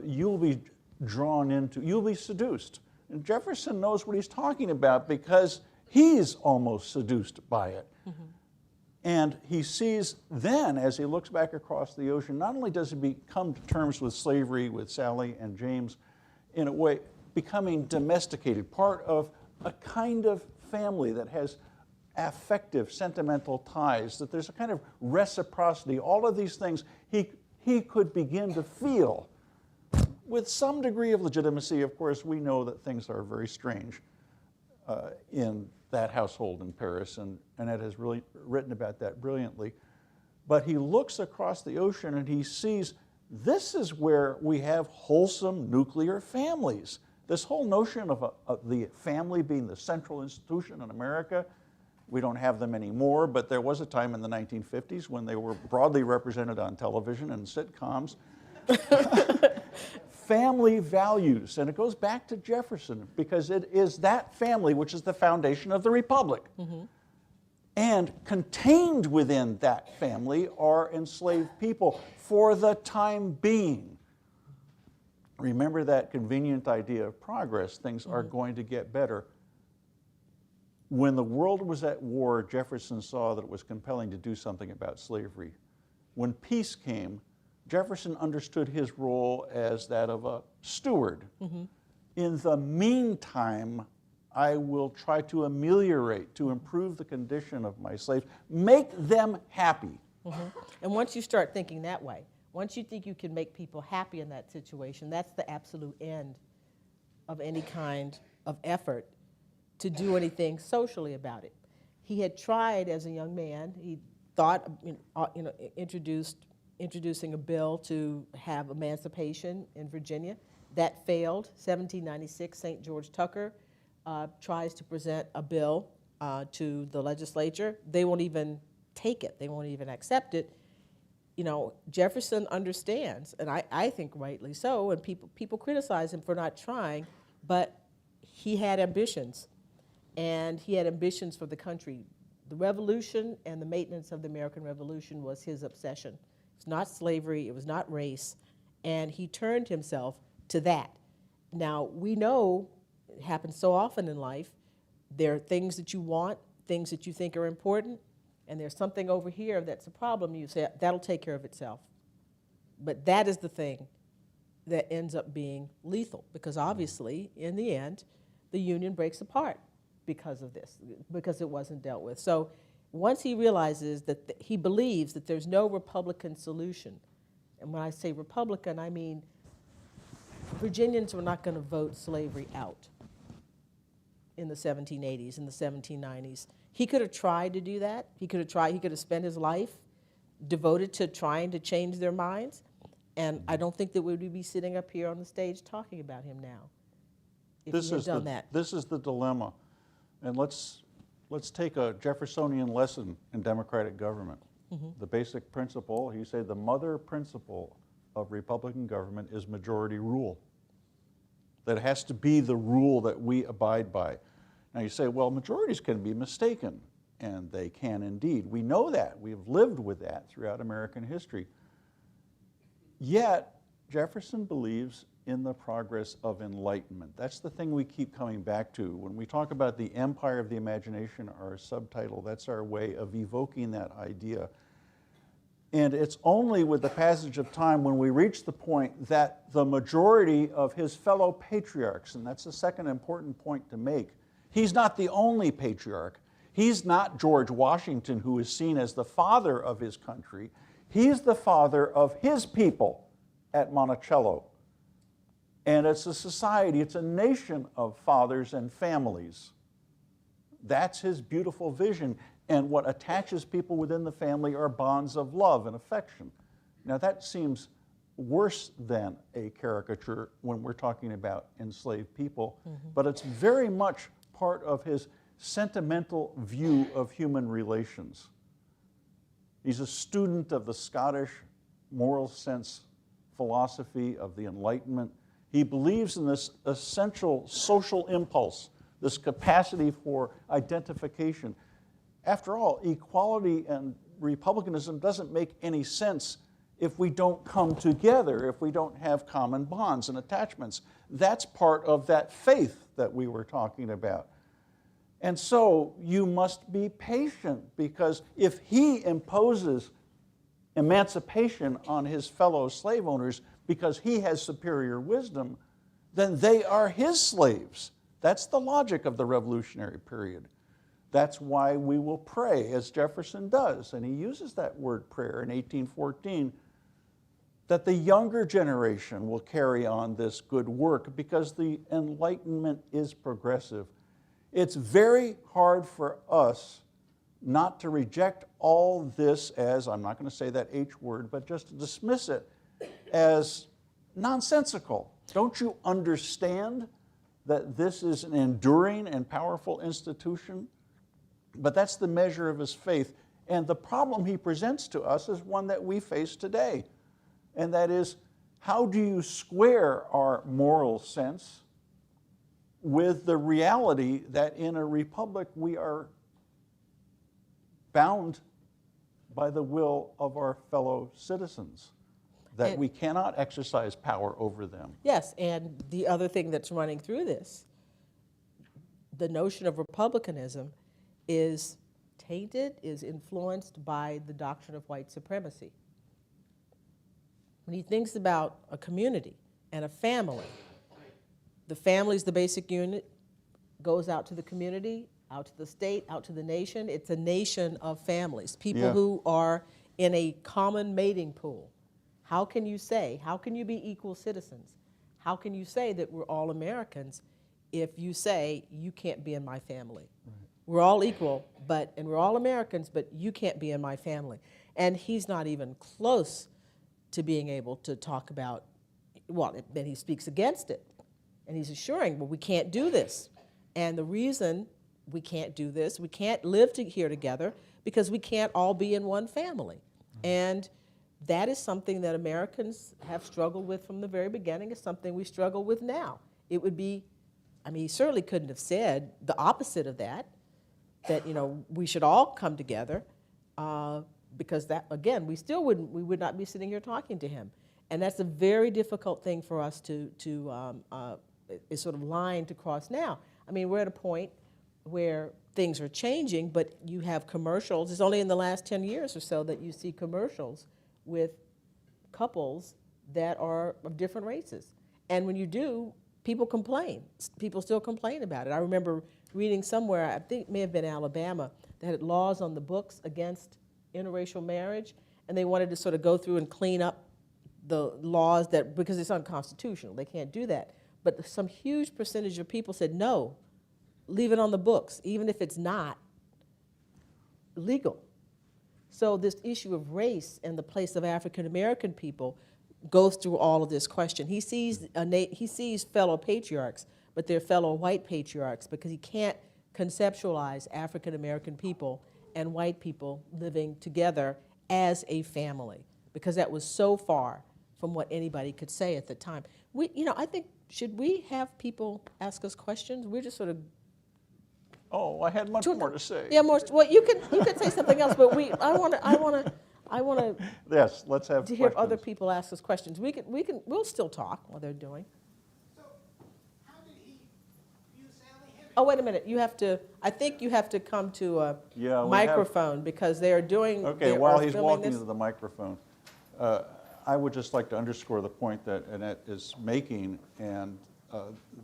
you'll be drawn into, you'll be seduced. And Jefferson knows what he's talking about because he's almost seduced by it. Mm-hmm. And he sees then, as he looks back across the ocean, not only does he come to terms with slavery, with Sally and James, in a way, becoming domesticated, part of a kind of family that has affective, sentimental ties, that there's a kind of reciprocity, all of these things he could begin to feel with some degree of legitimacy. Of course, we know that things are very strange in that household in Paris, and Annette has really written about that brilliantly. But he looks across the ocean and he sees this is where we have wholesome nuclear families. This whole notion of the family being the central institution in America, we don't have them anymore, but there was a time in the 1950s when they were broadly represented on television and sitcoms. Family values, and it goes back to Jefferson, because it is that family which is the foundation of the Republic. Mm-hmm. And contained within that family are enslaved people for the time being. Remember that convenient idea of progress, things are going to get better. When the world was at war, Jefferson saw that it was compelling to do something about slavery. When peace came, Jefferson understood his role as that of a steward. Mm-hmm. In the meantime, I will try to ameliorate, to improve the condition of my slaves, make them happy. Mm-hmm. And once you start thinking that way, once you think you can make people happy in that situation, that's the absolute end of any kind of effort to do anything socially about it. He had tried as a young man, he thought, introducing a bill to have emancipation in Virginia. That failed. 1796, St. George Tucker tries to present a bill to the legislature. They won't even take it. They won't even accept it. You know, Jefferson understands, and I think rightly so, and people criticize him for not trying, but he had ambitions, and he had ambitions for the country. The revolution and the maintenance of the American Revolution was his obsession. It's not slavery, it was not race, and he turned himself to that. Now, we know it happens so often in life, there are things that you want, things that you think are important, and there's something over here that's a problem, you say, that'll take care of itself. But that is the thing that ends up being lethal, because obviously, in the end, the Union breaks apart because of this, because it wasn't dealt with. So once he realizes that he believes that there's no Republican solution, and when I say Republican, I mean Virginians were not going to vote slavery out in the 1780s, in the 1790s. He could have tried to do that. He could have spent his life devoted to trying to change their minds, and I don't think that we would be sitting up here on the stage talking about him now if he had done that. This is the dilemma, and let's take a Jeffersonian lesson in democratic government. Mm-hmm. The basic principle, he said, the mother principle of Republican government is majority rule. That has to be the rule that we abide by. Now you say, well, majorities can be mistaken, and they can indeed. We know that. We've lived with that throughout American history. Yet, Jefferson believes in the progress of enlightenment. That's the thing we keep coming back to. When we talk about the empire of the imagination, our subtitle, that's our way of evoking that idea. And it's only with the passage of time when we reach the point that the majority of his fellow patriarchs, and that's the second important point to make, he's not the only patriarch. He's not George Washington, who is seen as the father of his country. He's the father of his people at Monticello. And it's a society, it's a nation of fathers and families. That's his beautiful vision. And what attaches people within the family are bonds of love and affection. Now that seems worse than a caricature when we're talking about enslaved people, but it's very much part of his sentimental view of human relations. He's a student of the Scottish moral sense philosophy of the Enlightenment. He believes in this essential social impulse, this capacity for identification. After all, equality and republicanism doesn't make any sense if we don't come together, if we don't have common bonds and attachments. That's part of that faith that we were talking about. And so you must be patient, because if he imposes emancipation on his fellow slave owners because he has superior wisdom, then they are his slaves. That's the logic of the Revolutionary period. That's why we will pray, as Jefferson does, and he uses that word prayer in 1814, that the younger generation will carry on this good work because the Enlightenment is progressive. It's very hard for us not to reject all this as, I'm not going to say that H word, but just to dismiss it as nonsensical. Don't you understand that this is an enduring and powerful institution? But that's the measure of his faith. And the problem he presents to us is one that we face today. And that is, how do you square our moral sense with the reality that in a republic we are bound by the will of our fellow citizens, that we cannot exercise power over them? Yes, and the other thing that's running through this, the notion of republicanism is tainted, is influenced by the doctrine of white supremacy. When he thinks about a community and a family, the family is the basic unit, goes out to the community, out to the state, out to the nation. It's a nation of families, people who are in a common mating pool. How can you be equal citizens? How can you say that we're all Americans if you say you can't be in my family? Right. We're all equal, and we're all Americans, but you can't be in my family. And he's not even close to being able to talk about, well, then he speaks against it. And he's assuring, well, we can't do this. And the reason we can't do this, we can't live here together, because we can't all be in one family. Mm-hmm. And that is something that Americans have struggled with from the very beginning. It's something we struggle with now. It would be, he certainly couldn't have said the opposite of that, we should all come together, because that, again, we would not be sitting here talking to him. And that's a very difficult thing for us to is sort of line to cross now. We're at a point where things are changing, but you have commercials. It's only in the last 10 years or so that you see commercials with couples that are of different races. And when you do, people complain. People still complain about it. I remember reading somewhere, I think it may have been Alabama, that had laws on the books against interracial marriage, and they wanted to sort of go through and clean up the laws because it's unconstitutional. They can't do that. But some huge percentage of people said, no, leave it on the books, even if it's not legal. So this issue of race and the place of African American people goes through all of this question. He sees fellow patriarchs, but they're fellow white patriarchs, because he can't conceptualize African American people and white people living together as a family, because that was so far from what anybody could say at the time. I think, should we have people ask us questions? We're just sort of. Oh, I had much more to say. Yeah, more. Well, you can say something else, but I want to. Yes, let's have to hear other people ask us questions. We'll still talk while they're doing. So, how did he view Sally Hemings? Oh, wait a minute. I think you have to come to a microphone, because they are doing. Okay, while he's walking to the microphone, I would just like to underscore the point that Annette is making, and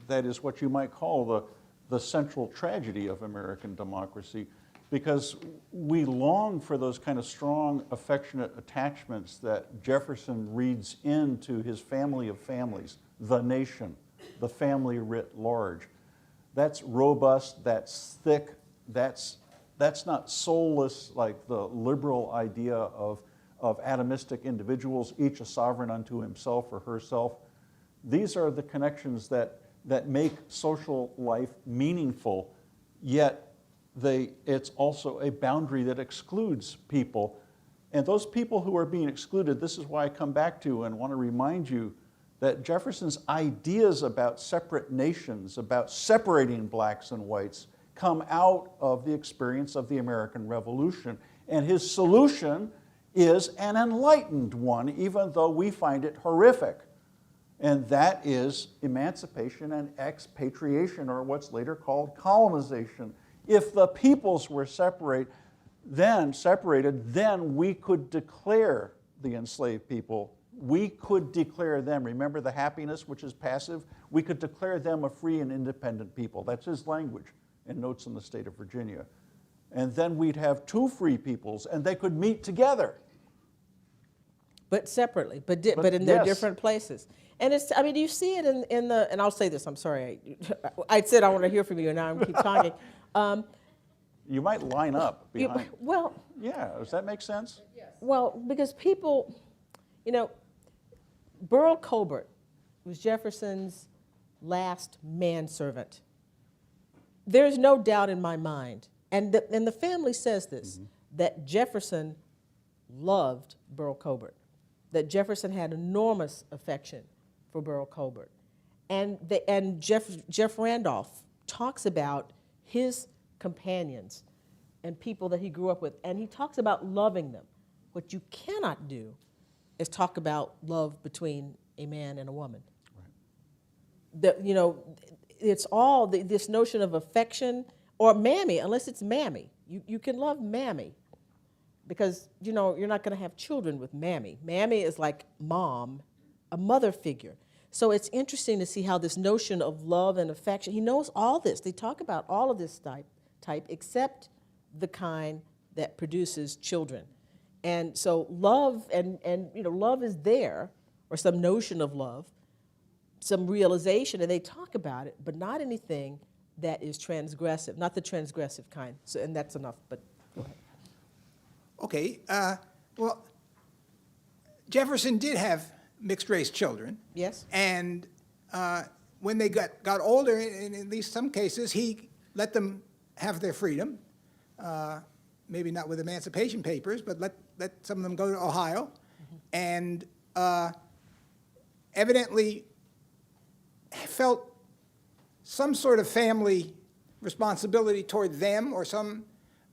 that is what you might call the central tragedy of American democracy, because we long for those kind of strong, affectionate attachments that Jefferson reads into his family of families, the nation, the family writ large. That's robust, that's thick, that's not soulless like the liberal idea of atomistic individuals, each a sovereign unto himself or herself. These are the connections that make social life meaningful, yet it's also a boundary that excludes people. And those people who are being excluded, this is why I come back to and want to remind you that Jefferson's ideas about separate nations, about separating blacks and whites, come out of the experience of the American Revolution. And his solution is an enlightened one, even though we find it horrific. And that is emancipation and expatriation, or what's later called colonization. If the peoples were separated, then we could declare the enslaved people. We could declare them, remember the happiness, which is passive? We could declare them a free and independent people. That's his language in Notes on the State of Virginia. And then we'd have two free peoples, and they could meet together. But separately, but in their yes. different places. And it's, I mean, you see it in the, and I'll say this, I'm sorry, I said I want to hear from you, and now I'm keep talking. You might line up behind. Well, Yeah, does that make sense? well, because people, you know, Burl Colbert was Jefferson's last manservant. There's no doubt in my mind, and the family says this, that Jefferson loved Burl Colbert, that Jefferson had enormous affection for Burl Colbert. And Jeff Randolph talks about his companions and people that he grew up with, and he talks about loving them. What you cannot do is talk about love between a man and a woman. Right. You know, it's all this notion of affection, or mammy, unless it's mammy. You can love mammy, because, you know, you're not going to have children with mammy. Mammy is like mom, a mother figure. So it's interesting to see how this notion of love and affection, he knows all this. They talk about all of this type except the kind that produces children. And so love and you know, love is there, or some notion of love, some realization, and they talk about it, but not anything that is transgressive, not the transgressive kind. So, and that's enough, but go ahead. Okay, well, Jefferson did have mixed-race children. Yes? And when they got older, in at least some cases, he let them have their freedom. Maybe not with emancipation papers, but let some of them go to Ohio. And evidently felt some sort of family responsibility toward them, or some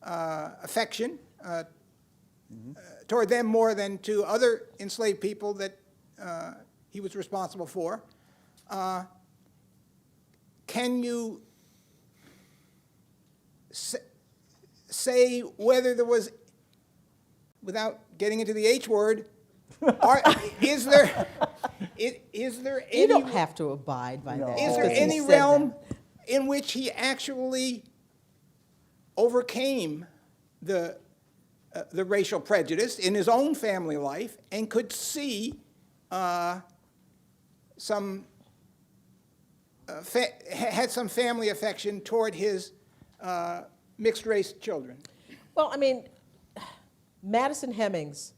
affection toward them more than to other enslaved people that he was responsible for. Can you say whether there was, without getting into the H word, is there any... You don't have to abide by that. Is there because he any said realm that. in which he actually overcame the racial prejudice in his own family life and could see had some family affection toward his mixed-race children? Well, I mean, Madison Hemings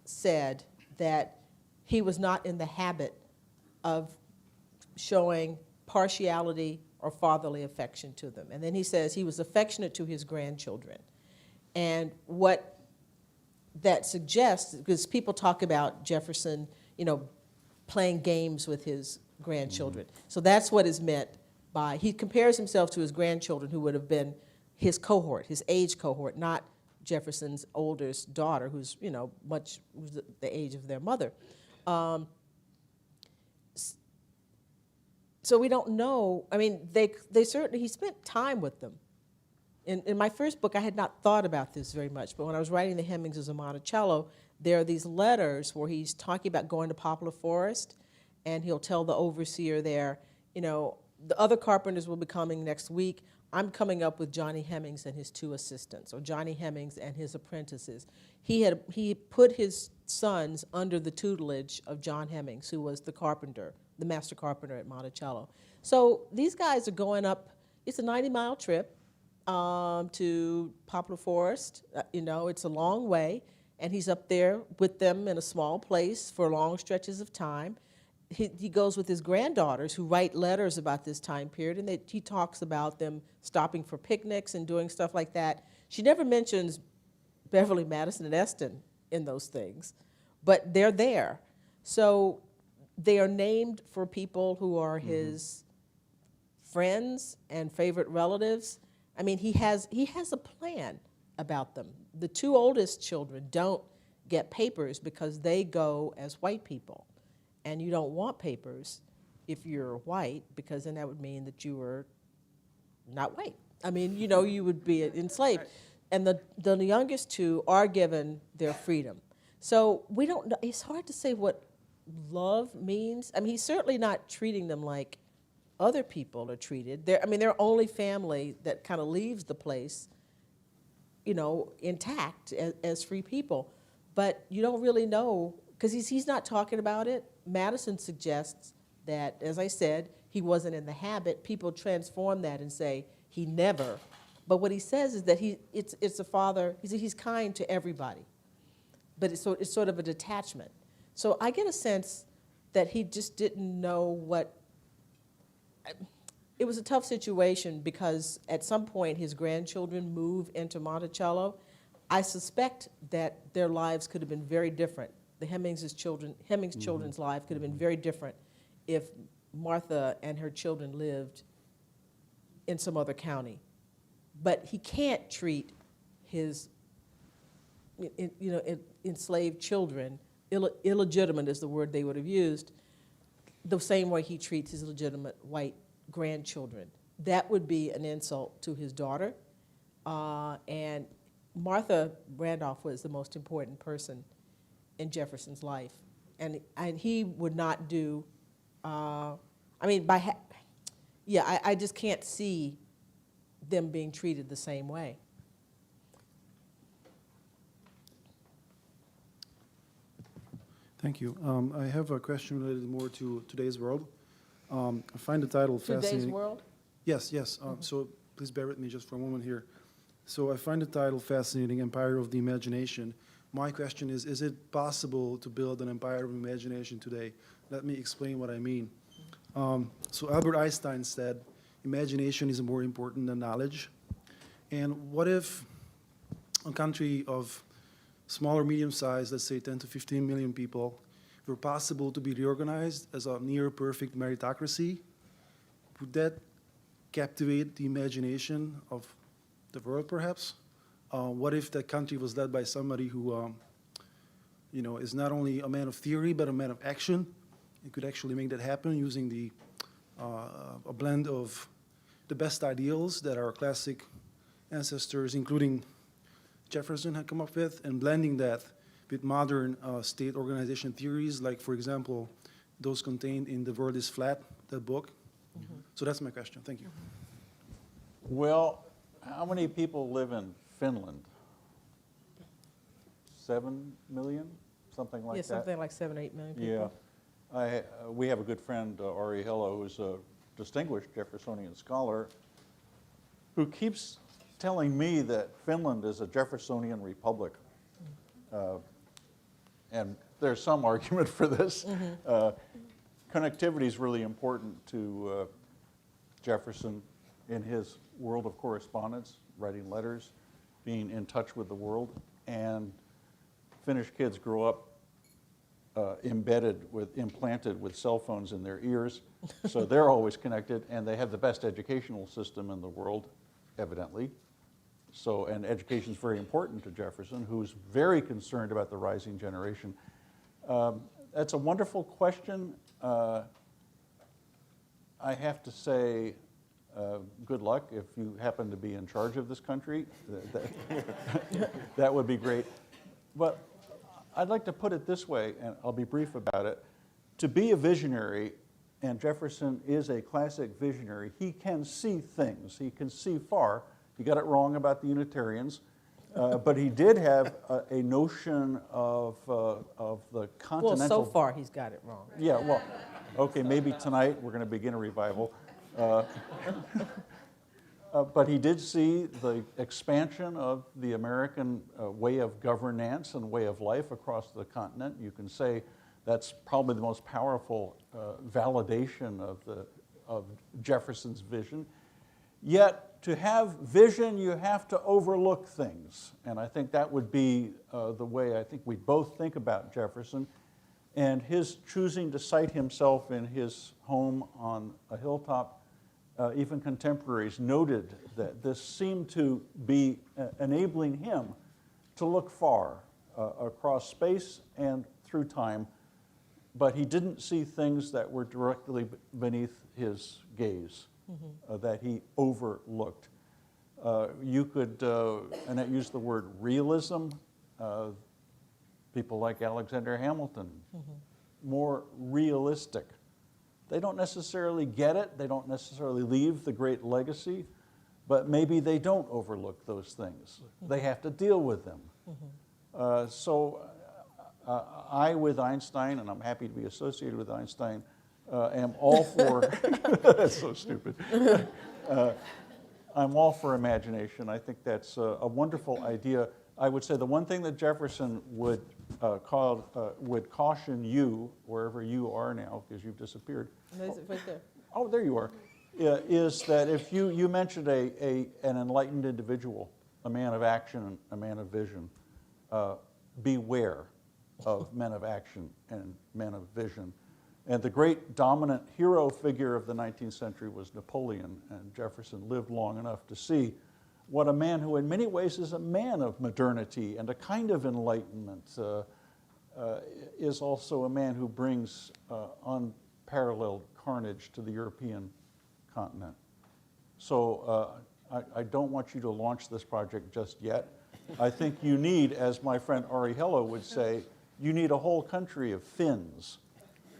said that he was not in the habit of showing partiality or fatherly affection to them. And then he says he was affectionate to his grandchildren. And what that suggests, because people talk about Jefferson, you know, playing games with his grandchildren. So that's what is meant by, he compares himself to his grandchildren, who would have been his cohort, his age cohort, not Jefferson's oldest daughter, who's, you know, much the age of their mother. So we don't know. I mean, they certainly, he spent time with them. In my first book, I had not thought about this very much, but when I was writing the Hemingses of Monticello, there are these letters where he's talking about going to Poplar Forest, and he'll tell the overseer there, you know, the other carpenters will be coming next week. I'm coming up with Johnny Hemings and his two assistants, or Johnny Hemings and his apprentices. He put his sons under the tutelage of John Hemings, who was the carpenter, the master carpenter at Monticello. So these guys are going up, it's a 90-mile trip to Poplar Forest. You know, it's a long way, and he's up there with them in a small place for long stretches of time. He goes with his granddaughters, who write letters about this time period, and he talks about them stopping for picnics and doing stuff like that. She never mentions Beverly, Madison, and Eston in those things, but they're there. So they are named for people who are his friends and favorite relatives. I mean, he has a plan about them. The two oldest children don't get papers because they go as white people. And you don't want papers if you're white, because then that would mean that you were not white. I mean, you know, you would be enslaved. And the youngest two are given their freedom. So we don't know, it's hard to say what love means. I mean, he's certainly not treating them like other people are treated. They're only family that kind of leaves the place, you know, intact as free people. But you don't really know, because he's not talking about it. Madison suggests that, as I said, he wasn't in the habit. People transform that and say he never. But what he says is that it's a father, he's kind to everybody. But it's sort of a detachment. So I get a sense that he just didn't know what. It was a tough situation because at some point his grandchildren move into Monticello. I suspect that their lives could have been very different. The Hemings children's life could have been very different if Martha and her children lived in some other county. But he can't treat his enslaved children, illegitimate is the word they would have used, the same way he treats his legitimate white grandchildren. That would be an insult to his daughter. And Martha Randolph was the most important person in Jefferson's life. And he would not do, I just can't see them being treated the same way. Thank you. I have a question related more to today's world. I find the title fascinating. Today's world? Yes, yes. So please bear with me just for a moment here. So I find the title fascinating, Empire of the Imagination. My question is it possible to build an empire of imagination today? Let me explain what I mean. So Albert Einstein said, imagination is more important than knowledge. And what if a country of small or medium size, let's say 10 to 15 million people, were possible to be reorganized as a near perfect meritocracy? Would that captivate the imagination of the world, perhaps? What if that country was led by somebody who, is not only a man of theory, but a man of action? It could actually make that happen using a blend of the best ideals that our classic ancestors, including Jefferson, had come up with, and blending that with modern state organization theories, like, for example, those contained in The World is Flat, that book. Mm-hmm. So that's my question. Thank you. Well, how many people live in Finland? 7 million? Something like that? Yeah, something like 7, 8 million people. Yeah. We have a good friend, Ari Hillo, who's a distinguished Jeffersonian scholar, who keeps telling me that Finland is a Jeffersonian republic. And there's some argument for this. Mm-hmm. Connectivity is really important to Jefferson in his world of correspondence, writing letters, being in touch with the world. And Finnish kids grow up implanted with cell phones in their ears, so they're always connected, and they have the best educational system in the world, evidently. So, and education is very important to Jefferson, who's very concerned about the rising generation. That's a wonderful question. I have to say, good luck if you happen to be in charge of this country. That would be great. But I'd like to put it this way, and I'll be brief about it. To be a visionary, and Jefferson is a classic visionary, he can see things. He can see far. He got it wrong about the Unitarians, but he did have a notion of the continental... Well, so far he's got it wrong. Yeah, well, okay, maybe tonight we're going to begin a revival. But he did see the expansion of the American way of governance and way of life across the continent. You can say that's probably the most powerful validation of Jefferson's vision. Yet, to have vision, you have to overlook things. And I think that would be the way I think we both think about Jefferson. And his choosing to site himself in his home on a hilltop even contemporaries, noted that this seemed to be enabling him to look far across space and through time, but he didn't see things that were directly beneath his gaze, that he overlooked. You could, Annette used the word realism. People like Alexander Hamilton, more realistic. They don't necessarily get it, they don't necessarily leave the great legacy, but maybe they don't overlook those things. They have to deal with them. I, with Einstein, and I'm happy to be associated with Einstein, am all for, that's so stupid. I'm all for imagination. I think that's a wonderful idea. I would say the one thing that Jefferson would caution you, wherever you are now, because you've disappeared. No, it's right there. Oh, there you are. Is that if you mentioned an enlightened individual, a man of action, a man of vision, beware of men of action and men of vision. And the great dominant hero figure of the 19th century was Napoleon, and Jefferson lived long enough to see what a man who in many ways is a man of modernity and a kind of enlightenment is also a man who brings unparalleled carnage to the European continent. So I don't want you to launch this project just yet. I think you need, as my friend Ari Hello would say, you need a whole country of Finns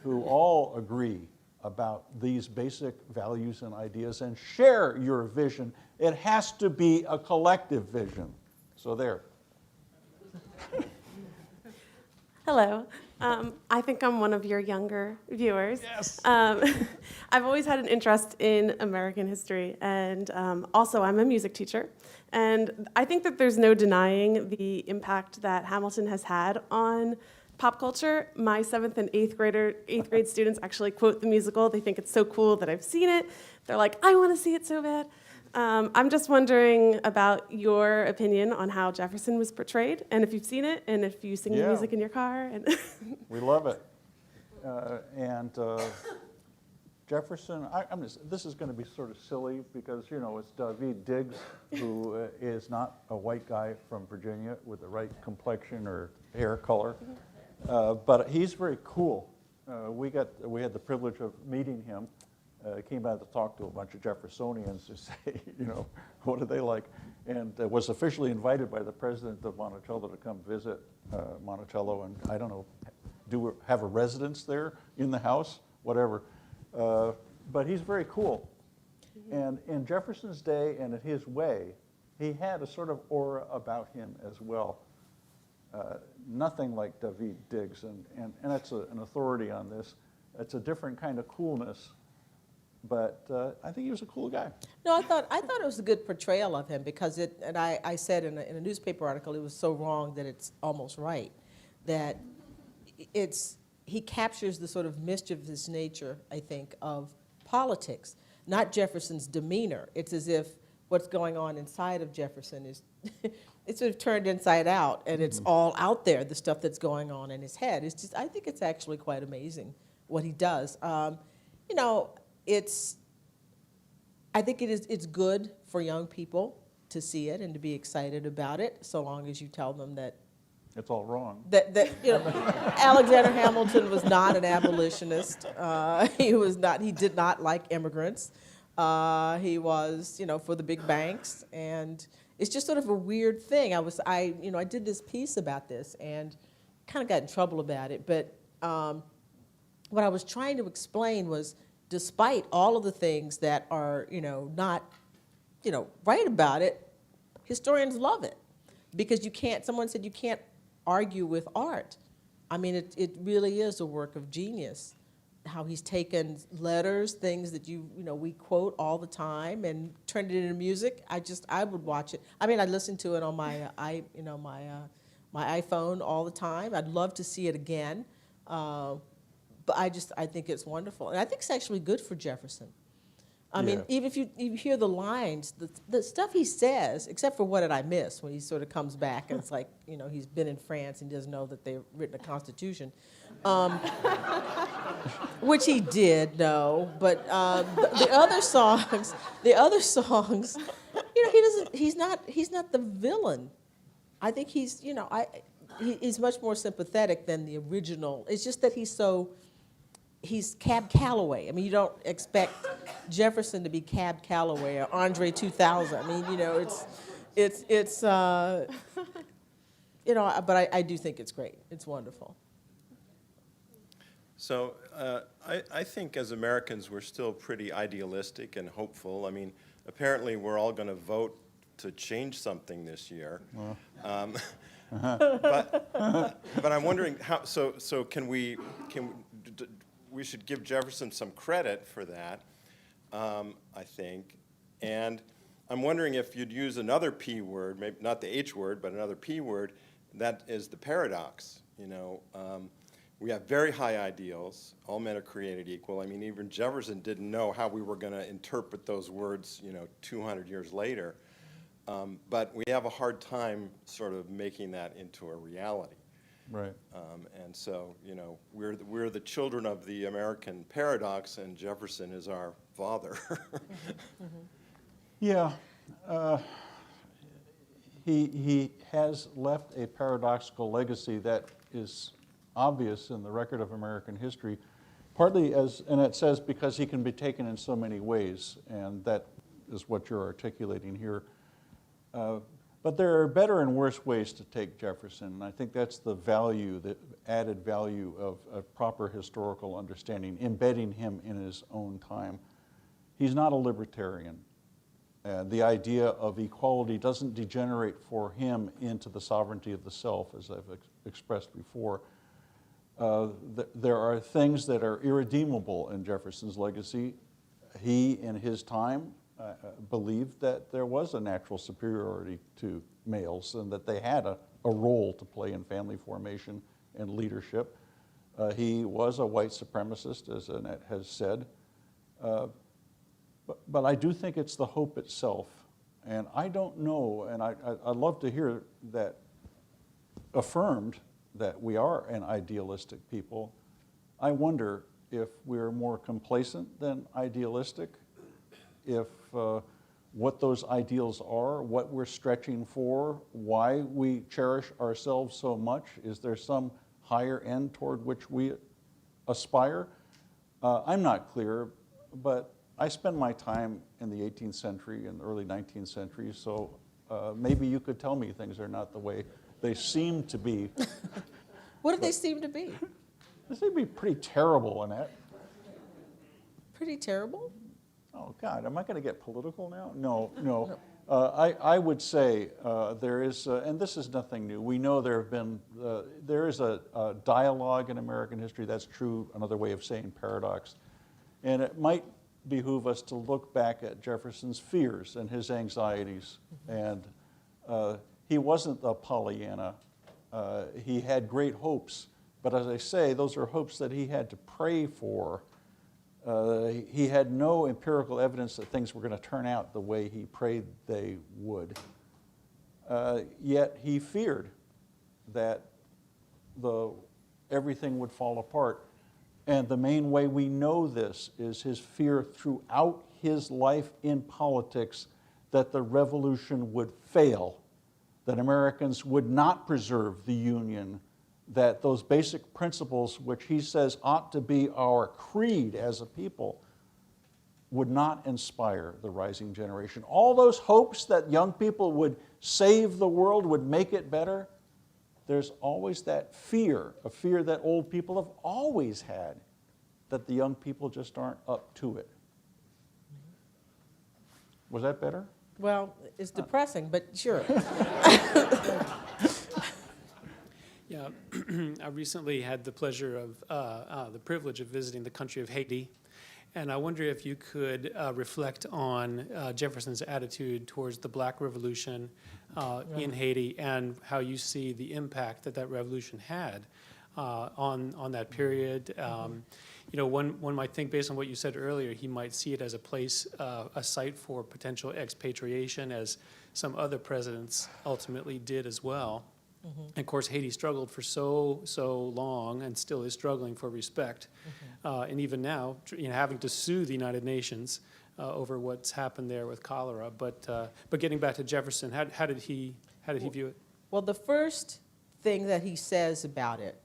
who all agree about these basic values and ideas and share your vision. It has to be a collective vision. So there. Hello. I think I'm one of your younger viewers. Yes. I've always had an interest in American history, and also I'm a music teacher. And I think that there's no denying the impact that Hamilton has had on pop culture. My 7th and 8th grade students actually quote the musical. They think it's so cool that I've seen it. They're like, I want to see it so bad. I'm just wondering about your opinion on how Jefferson was portrayed, and if you've seen it, and if you sing the music in your car. And We love it. Jefferson, this is going to be sort of silly because, you know, it's David Diggs, who is not a white guy from Virginia with the right complexion or hair color, but he's very cool. We had the privilege of meeting him. Came out to talk to a bunch of Jeffersonians to say, you know, what do they like? And was officially invited by the president of Monticello to come visit Monticello and, I don't know, have a residence there in the house, whatever. But he's very cool. And in Jefferson's day and in his way, he had a sort of aura about him as well. Nothing like David Diggs, and that's an authority on this. It's a different kind of coolness. But I think he was a cool guy. No, I thought it was a good portrayal of him because I said in a newspaper article it was so wrong that it's almost right, that he captures the sort of mischievous nature, I think, of politics, not Jefferson's demeanor. It's as if what's going on inside of Jefferson is it's sort of turned inside out, and it's all out there, the stuff that's going on in his head. It's just, I think it's actually quite amazing what he does. You know, I think it's good for young people to see it and to be excited about it, so long as you tell them that It's all wrong. that you know, Alexander Hamilton was not an abolitionist. He was not. He did not like immigrants. He was, you know, for the big banks, and it's just sort of a weird thing. I did this piece about this and kind of got in trouble about it. But what I was trying to explain was, despite all of the things that are, you know, not, you know, right about it, historians love it because you can't. Someone said you can't argue with art. I mean, it really is a work of genius. How he's taken letters, things that we quote all the time, and turned it into music. I would watch it. I mean, I listen to it on my my iPhone all the time. I'd love to see it again. But I think it's wonderful. And I think it's actually good for Jefferson I mean, Yeah. even if you hear the lines, the stuff he says, except for what did I miss, when he sort of comes back and it's like, you know, he's been in France and doesn't know that they've written a constitution, which he did know. But the other songs, you know, he's not the villain. I think he's, you know, he's much more sympathetic than the original. It's just that he's Cab Calloway. I mean, you don't expect Jefferson to be Cab Calloway or Andre 2000. I mean, you know, it's you know, but I do think it's great. It's wonderful. So I think as Americans, we're still pretty idealistic and hopeful. I mean, apparently we're all going to vote to change something this year. But I'm wondering how, so we should give Jefferson some credit for that, I think. And I'm wondering if you'd use another P word, maybe not the H word, but another P word, that is the paradox. You know, we have very high ideals. All men are created equal. I mean, even Jefferson didn't know how we were going to interpret those words, you know, 200 years later. But we have a hard time sort of making that into a reality. Right. And so, you know, we're the children of the American paradox, and Jefferson is our father. Yeah. He has left a paradoxical legacy that is obvious in the record of American history, partly, as Annette says, because he can be taken in so many ways, and that is what you're articulating here. But there are better and worse ways to take Jefferson, and I think that's the value, the added value of a proper historical understanding, embedding him in his own time. He's not a libertarian. The idea of equality doesn't degenerate for him into the sovereignty of the self, as I've expressed before. There are things that are irredeemable in Jefferson's legacy. He, in his time, believed that there was a natural superiority to males and that they had a role to play in family formation and leadership. He was a white supremacist, as Annette has said. But I do think it's the hope itself. And I don't know, and I'd love to hear that affirmed that we are an idealistic people. I wonder if we're more complacent than idealistic, if what those ideals are, what we're stretching for, why we cherish ourselves so much. Is there some higher end toward which we aspire? I'm not clear, but I spend my time in the 18th century and the early 19th century, so maybe you could tell me things are not the way they seem to be. What do they seem to be? They seem to be pretty terrible, Annette. Pretty terrible? Oh, God, am I going to get political now? No. I would say there is, and this is nothing new. We know there is a dialogue in American history. That's true, another way of saying paradox. And it might behoove us to look back at Jefferson's fears and his anxieties. And he wasn't a Pollyanna. He had great hopes. But as I say, those are hopes that he had to pray for. He had no empirical evidence that things were going to turn out the way he prayed they would. Yet he feared that everything would fall apart. And the main way we know this is his fear throughout his life in politics that the revolution would fail, that Americans would not preserve the Union, that those basic principles which he says ought to be our creed as a people would not inspire the rising generation. All those hopes that young people would save the world, would make it better, there's always that fear, a fear that old people have always had, that the young people just aren't up to it. Was that better? Well, it's depressing, but sure. Yeah, I recently had the pleasure of, the privilege of visiting the country of Haiti. And I wonder if you could reflect on Jefferson's attitude towards the Black Revolution in Haiti and how you see the impact that revolution had on that period. you know, one might think, based on what you said earlier, he might see it as a place, a site for potential expatriation, as some other presidents ultimately did as well. And of course, Haiti struggled for so long, and still is struggling for respect, and even now, you know, having to sue the United Nations over what's happened there with cholera. But getting back to Jefferson, how did he view it? Well, the first thing that he says about it,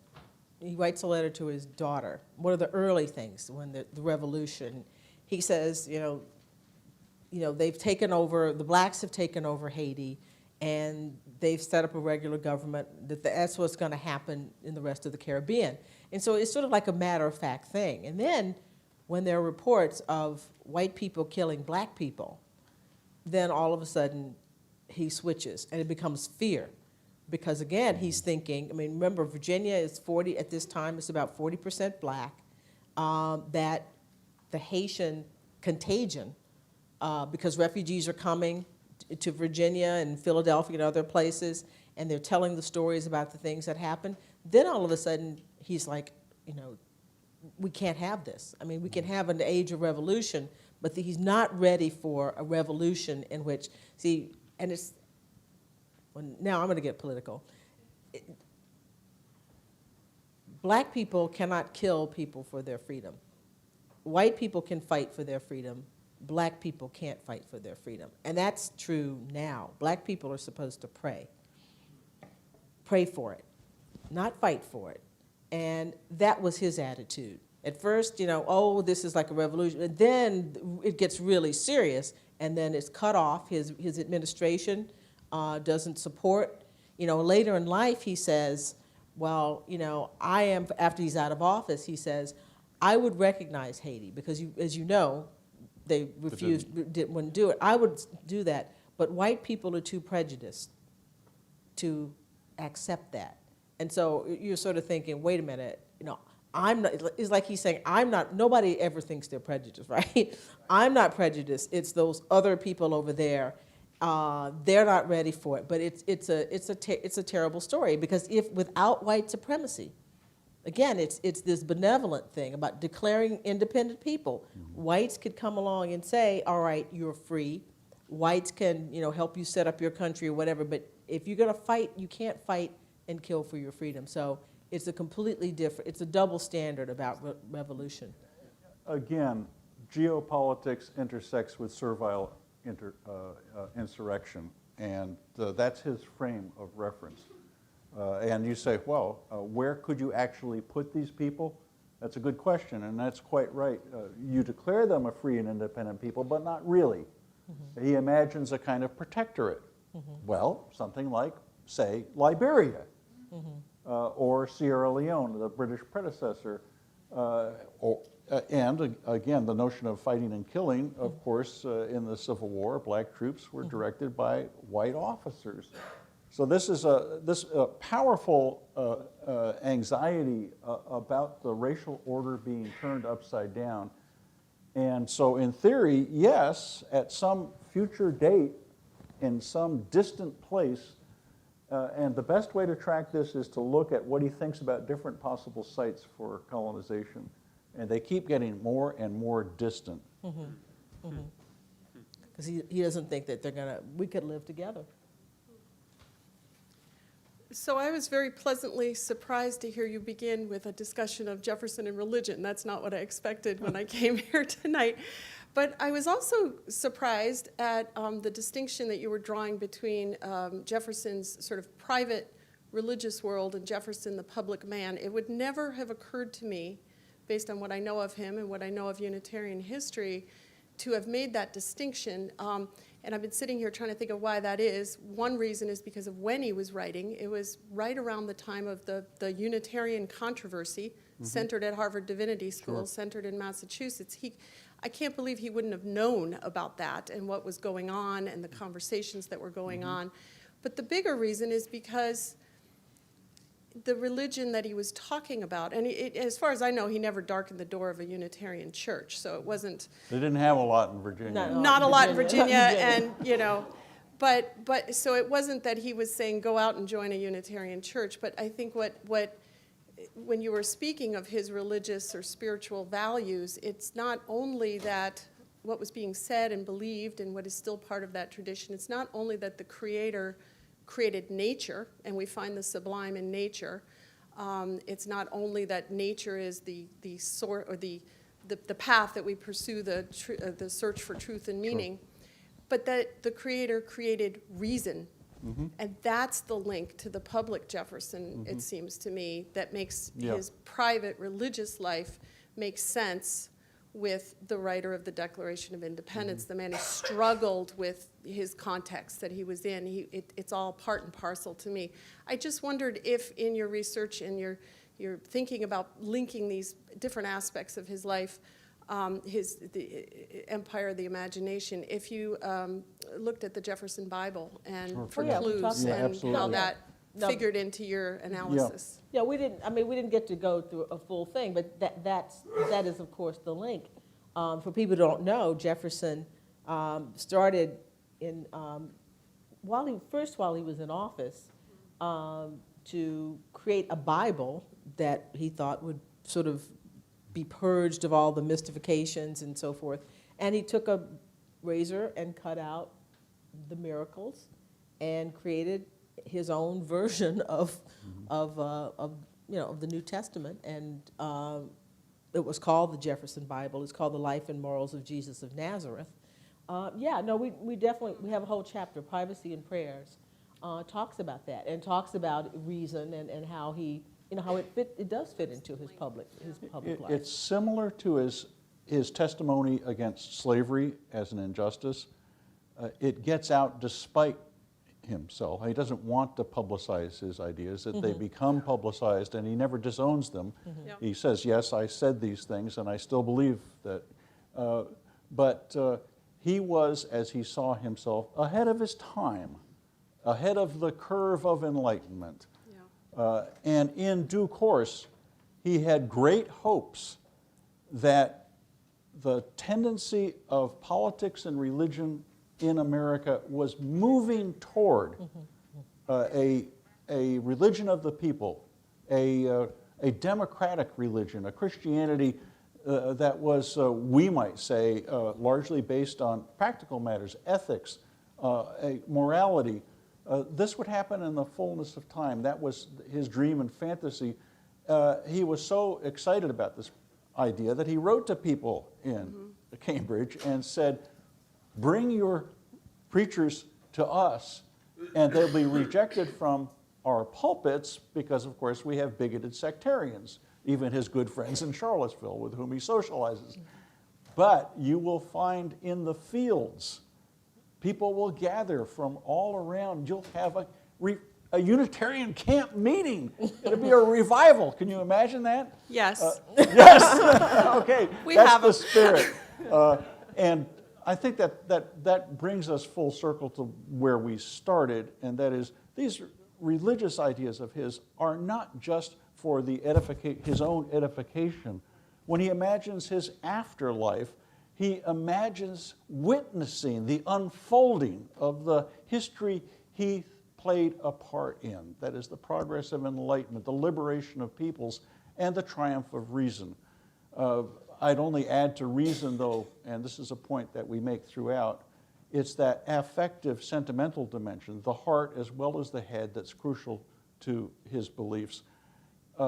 he writes a letter to his daughter. One of the early things, when the revolution, he says, you know, they've taken over, the blacks have taken over Haiti, and they've set up a regular government, that's what's going to happen in the rest of the Caribbean. And so it's sort of like a matter-of-fact thing. And then when there are reports of white people killing black people, then all of a sudden he switches, and it becomes fear. Because again, he's thinking, I mean, remember, Virginia is 40, at this time, it's about 40% black, that the Haitian contagion, because refugees are coming to Virginia and Philadelphia and other places, and they're telling the stories about the things that happened, then all of a sudden he's like, you know, we can't have this. I mean, we can have an age of revolution, but he's not ready for a revolution in which, see, and it's, well, now I'm going to get political. Black people cannot kill people for their freedom. White people can fight for their freedom. Black people can't fight for their freedom. And that's true now. Black people are supposed to pray. Pray for it, not fight for it. And that was his attitude. At first, you know, oh, this is like a revolution. And then it gets really serious, and then it's cut off. His administration doesn't support. You know, later in life, he says, well, you know, I am, after he's out of office, he says, I would recognize Haiti, because as you know, they wouldn't do it. I would do that, but white people are too prejudiced to accept that. And so you're sort of thinking, wait a minute, you know, I'm not, it's like he's saying, I'm not, nobody ever thinks they're prejudiced, right? I'm not prejudiced, it's those other people over there. They're not ready for it, but it's a terrible story, because if without white supremacy, again, it's this benevolent thing about declaring independent people. Whites could come along and say, all right, you're free. Whites can, you know, help you set up your country or whatever, but if you're gonna fight, you can't fight and kill for your freedom. So it's a completely different, it's a double standard about revolution. Again, geopolitics intersects with servile insurrection, and that's his frame of reference. And you say, well, where could you actually put these people? That's a good question, and that's quite right. You declare them a free and independent people, but not really. Mm-hmm. He imagines a kind of protectorate. Mm-hmm. Well, something like, say, Liberia, mm-hmm. Or Sierra Leone, the British predecessor. And again, the notion of fighting and killing, of course, in the Civil War, black troops were directed by white officers. So this is a powerful anxiety about the racial order being turned upside down. And so in theory, yes, at some future date, in some distant place, and the best way to track this is to look at what he thinks about different possible sites for colonization. And they keep getting more and more distant. Because he doesn't think that we could live together. So I was very pleasantly surprised to hear you begin with a discussion of Jefferson and religion. That's not what I expected when I came here tonight. But I was also surprised at the distinction that you were drawing between Jefferson's sort of private religious world and Jefferson, the public man. It would never have occurred to me, based on what I know of him and what I know of Unitarian history, to have made that distinction. And I've been sitting here trying to think of why that is. One reason is because of when he was writing. It was right around the time of the Unitarian controversy, centered at Harvard Divinity School, centered in Massachusetts. I can't believe he wouldn't have known about that and what was going on and the conversations that were going on. But the bigger reason is because the religion that he was talking about, and as far as I know, he never darkened the door of a Unitarian church, so it wasn't... They didn't have a lot in Virginia. Not a lot in Virginia, and, you know, but so it wasn't that he was saying, go out and join a Unitarian church, but I think what when you were speaking of his religious or spiritual values, it's not only that what was being said and believed and what is still part of that tradition, it's not only that the Creator created nature, and we find the sublime in nature. It's not only that nature is the sort or the path that we pursue the search for truth and meaning, but that the Creator created reason. And that's the link to the public Jefferson, it seems to me, that makes his private religious life make sense with the writer of the Declaration of Independence, the man who struggled with his context that he was in. It's all part and parcel to me. I just wondered if in your research and you're thinking about linking these different aspects of his life, the Empire of the Imagination, if you looked at the Jefferson Bible and for clues and how that figured into your analysis. Yeah, we didn't get to go through a full thing, but that is, of course, the link. For people who don't know, Jefferson started in, while he was in office, to create a Bible that he thought would sort of be purged of all the mystifications and so forth. And he took a razor and cut out the miracles and created his own version of the New Testament, and it was called the Jefferson Bible. It's called The Life and Morals of Jesus of Nazareth. We definitely have a whole chapter, Privacy and Prayers, talks about that and talks about reason and how he, how it does fit into his public life. It's similar to his testimony against slavery as an injustice. It gets out despite himself. He doesn't want to publicize his ideas, that they become publicized, and he never disowns them. He says, yes, I said these things, and I still believe that. But he was, as he saw himself, ahead of his time, ahead of the curve of enlightenment. And in due course, he had great hopes that the tendency of politics and religion in America was moving toward a religion of the people, a democratic religion, a Christianity that was, we might say, largely based on practical matters, ethics, morality. This would happen in the fullness of time. That was his dream and fantasy. He was so excited about this idea that he wrote to people in Cambridge and said, bring your preachers to us, and they'll be rejected from our pulpits because, of course, we have bigoted sectarians, even his good friends in Charlottesville with whom he socializes. But you will find in the fields, people will gather from all around. You'll have a Unitarian camp meeting. It'll be a revival. Can you imagine that? Yes. Yes. Okay. We That's have the spirit. And I think that brings us full circle to where we started, and that is these religious ideas of his are not just for his own edification. When he imagines his afterlife, he imagines witnessing the unfolding of the history he played a part in. That is the progress of enlightenment, the liberation of peoples, and the triumph of reason. I'd only add to reason, though, and this is a point that we make throughout, it's that affective, sentimental dimension, the heart as well as the head, that's crucial to his beliefs.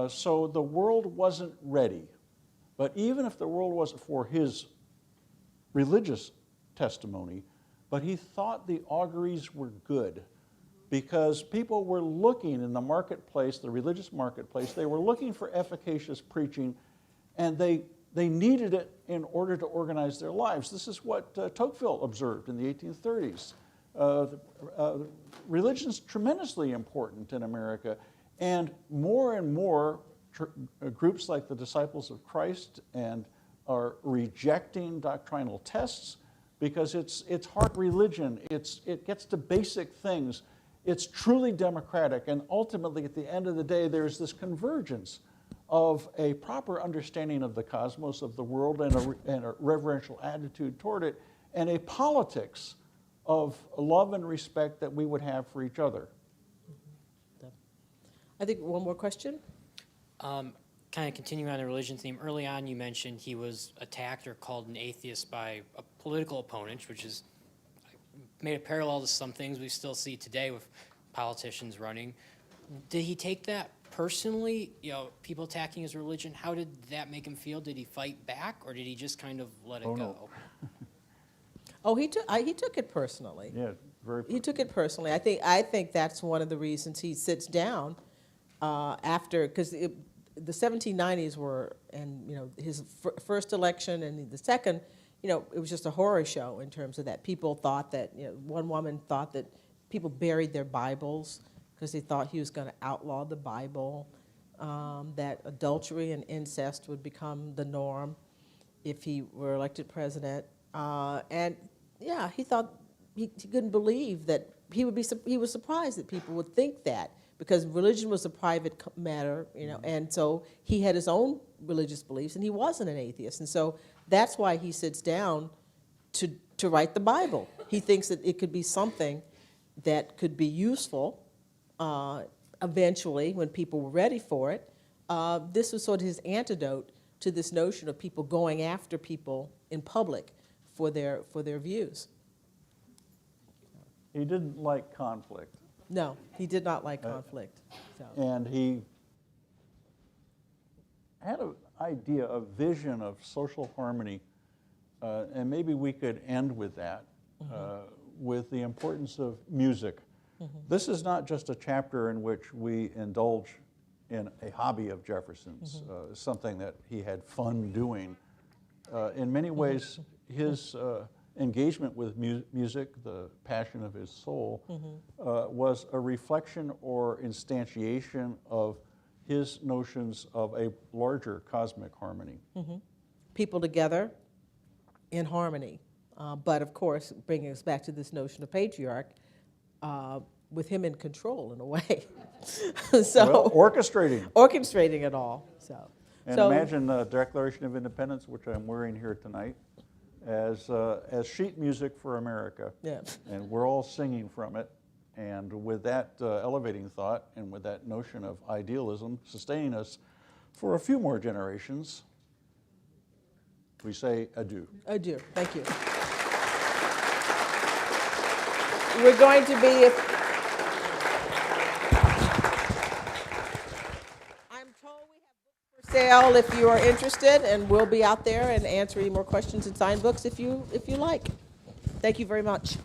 So the world wasn't ready. But even if the world wasn't for his religious testimony, but he thought the auguries were good because people were looking in the marketplace, the religious marketplace, they were looking for efficacious preaching, and they needed it in order to organize their lives. This is what Tocqueville observed in the 1830s. Religion's tremendously important in America, and more groups like the Disciples of Christ are rejecting doctrinal tests because it's heart religion. It gets to basic things. It's truly democratic, and ultimately, at the end of the day, there's this convergence of a proper understanding of the cosmos, of the world, and a reverential attitude toward it, and a politics of love and respect that we would have for each other. I think one more question. Kind of continuing on the religion theme, early on you mentioned he was attacked or called an atheist by a political opponent, which is made a parallel to some things we still see today with politicians running. Did he take that personally, people attacking his religion? How did that make him feel? Did he fight back, or did he just kind of let it go? No. Oh, he took it personally. Yeah, very. He took it personally. I think that's one of the reasons he sits down after, because the 1790s were, and his first election and the second, it was just a horror show in terms of that. People thought that, one woman thought that people buried their Bibles because they thought he was going to outlaw the Bible, that adultery and incest would become the norm if he were elected president. And yeah, he thought, he couldn't believe that he was surprised that people would think that, because religion was a private matter, and so he had his own religious beliefs, and he wasn't an atheist. And so that's why he sits down to write the Bible. He thinks that it could be something that could be useful eventually when people were ready for it. This was sort of his antidote to this notion of people going after people in public for their views. He didn't like conflict. No, he did not like conflict. So. And he had an idea, a vision of social harmony, and maybe we could end with that, with the importance of music. This is not just a chapter in which we indulge in a hobby of Jefferson's, something that he had fun doing. In many ways, his engagement with music, the passion of his soul, was a reflection or instantiation of his notions of a larger cosmic harmony. People together in harmony. But of course, bringing us back to this notion of patriarch, with him in control in a way. So Well, orchestrating. Orchestrating it all. And imagine the Declaration of Independence, which I'm wearing here tonight, as sheet music for America. Yeah. And we're all singing from it. And with that elevating thought and with that notion of idealism sustaining us for a few more generations, we say adieu. Adieu. Thank you. We're going to be, I'm told we have books for sale if you are interested, and we'll be out there and answer any more questions and sign books if you like. Thank you very much.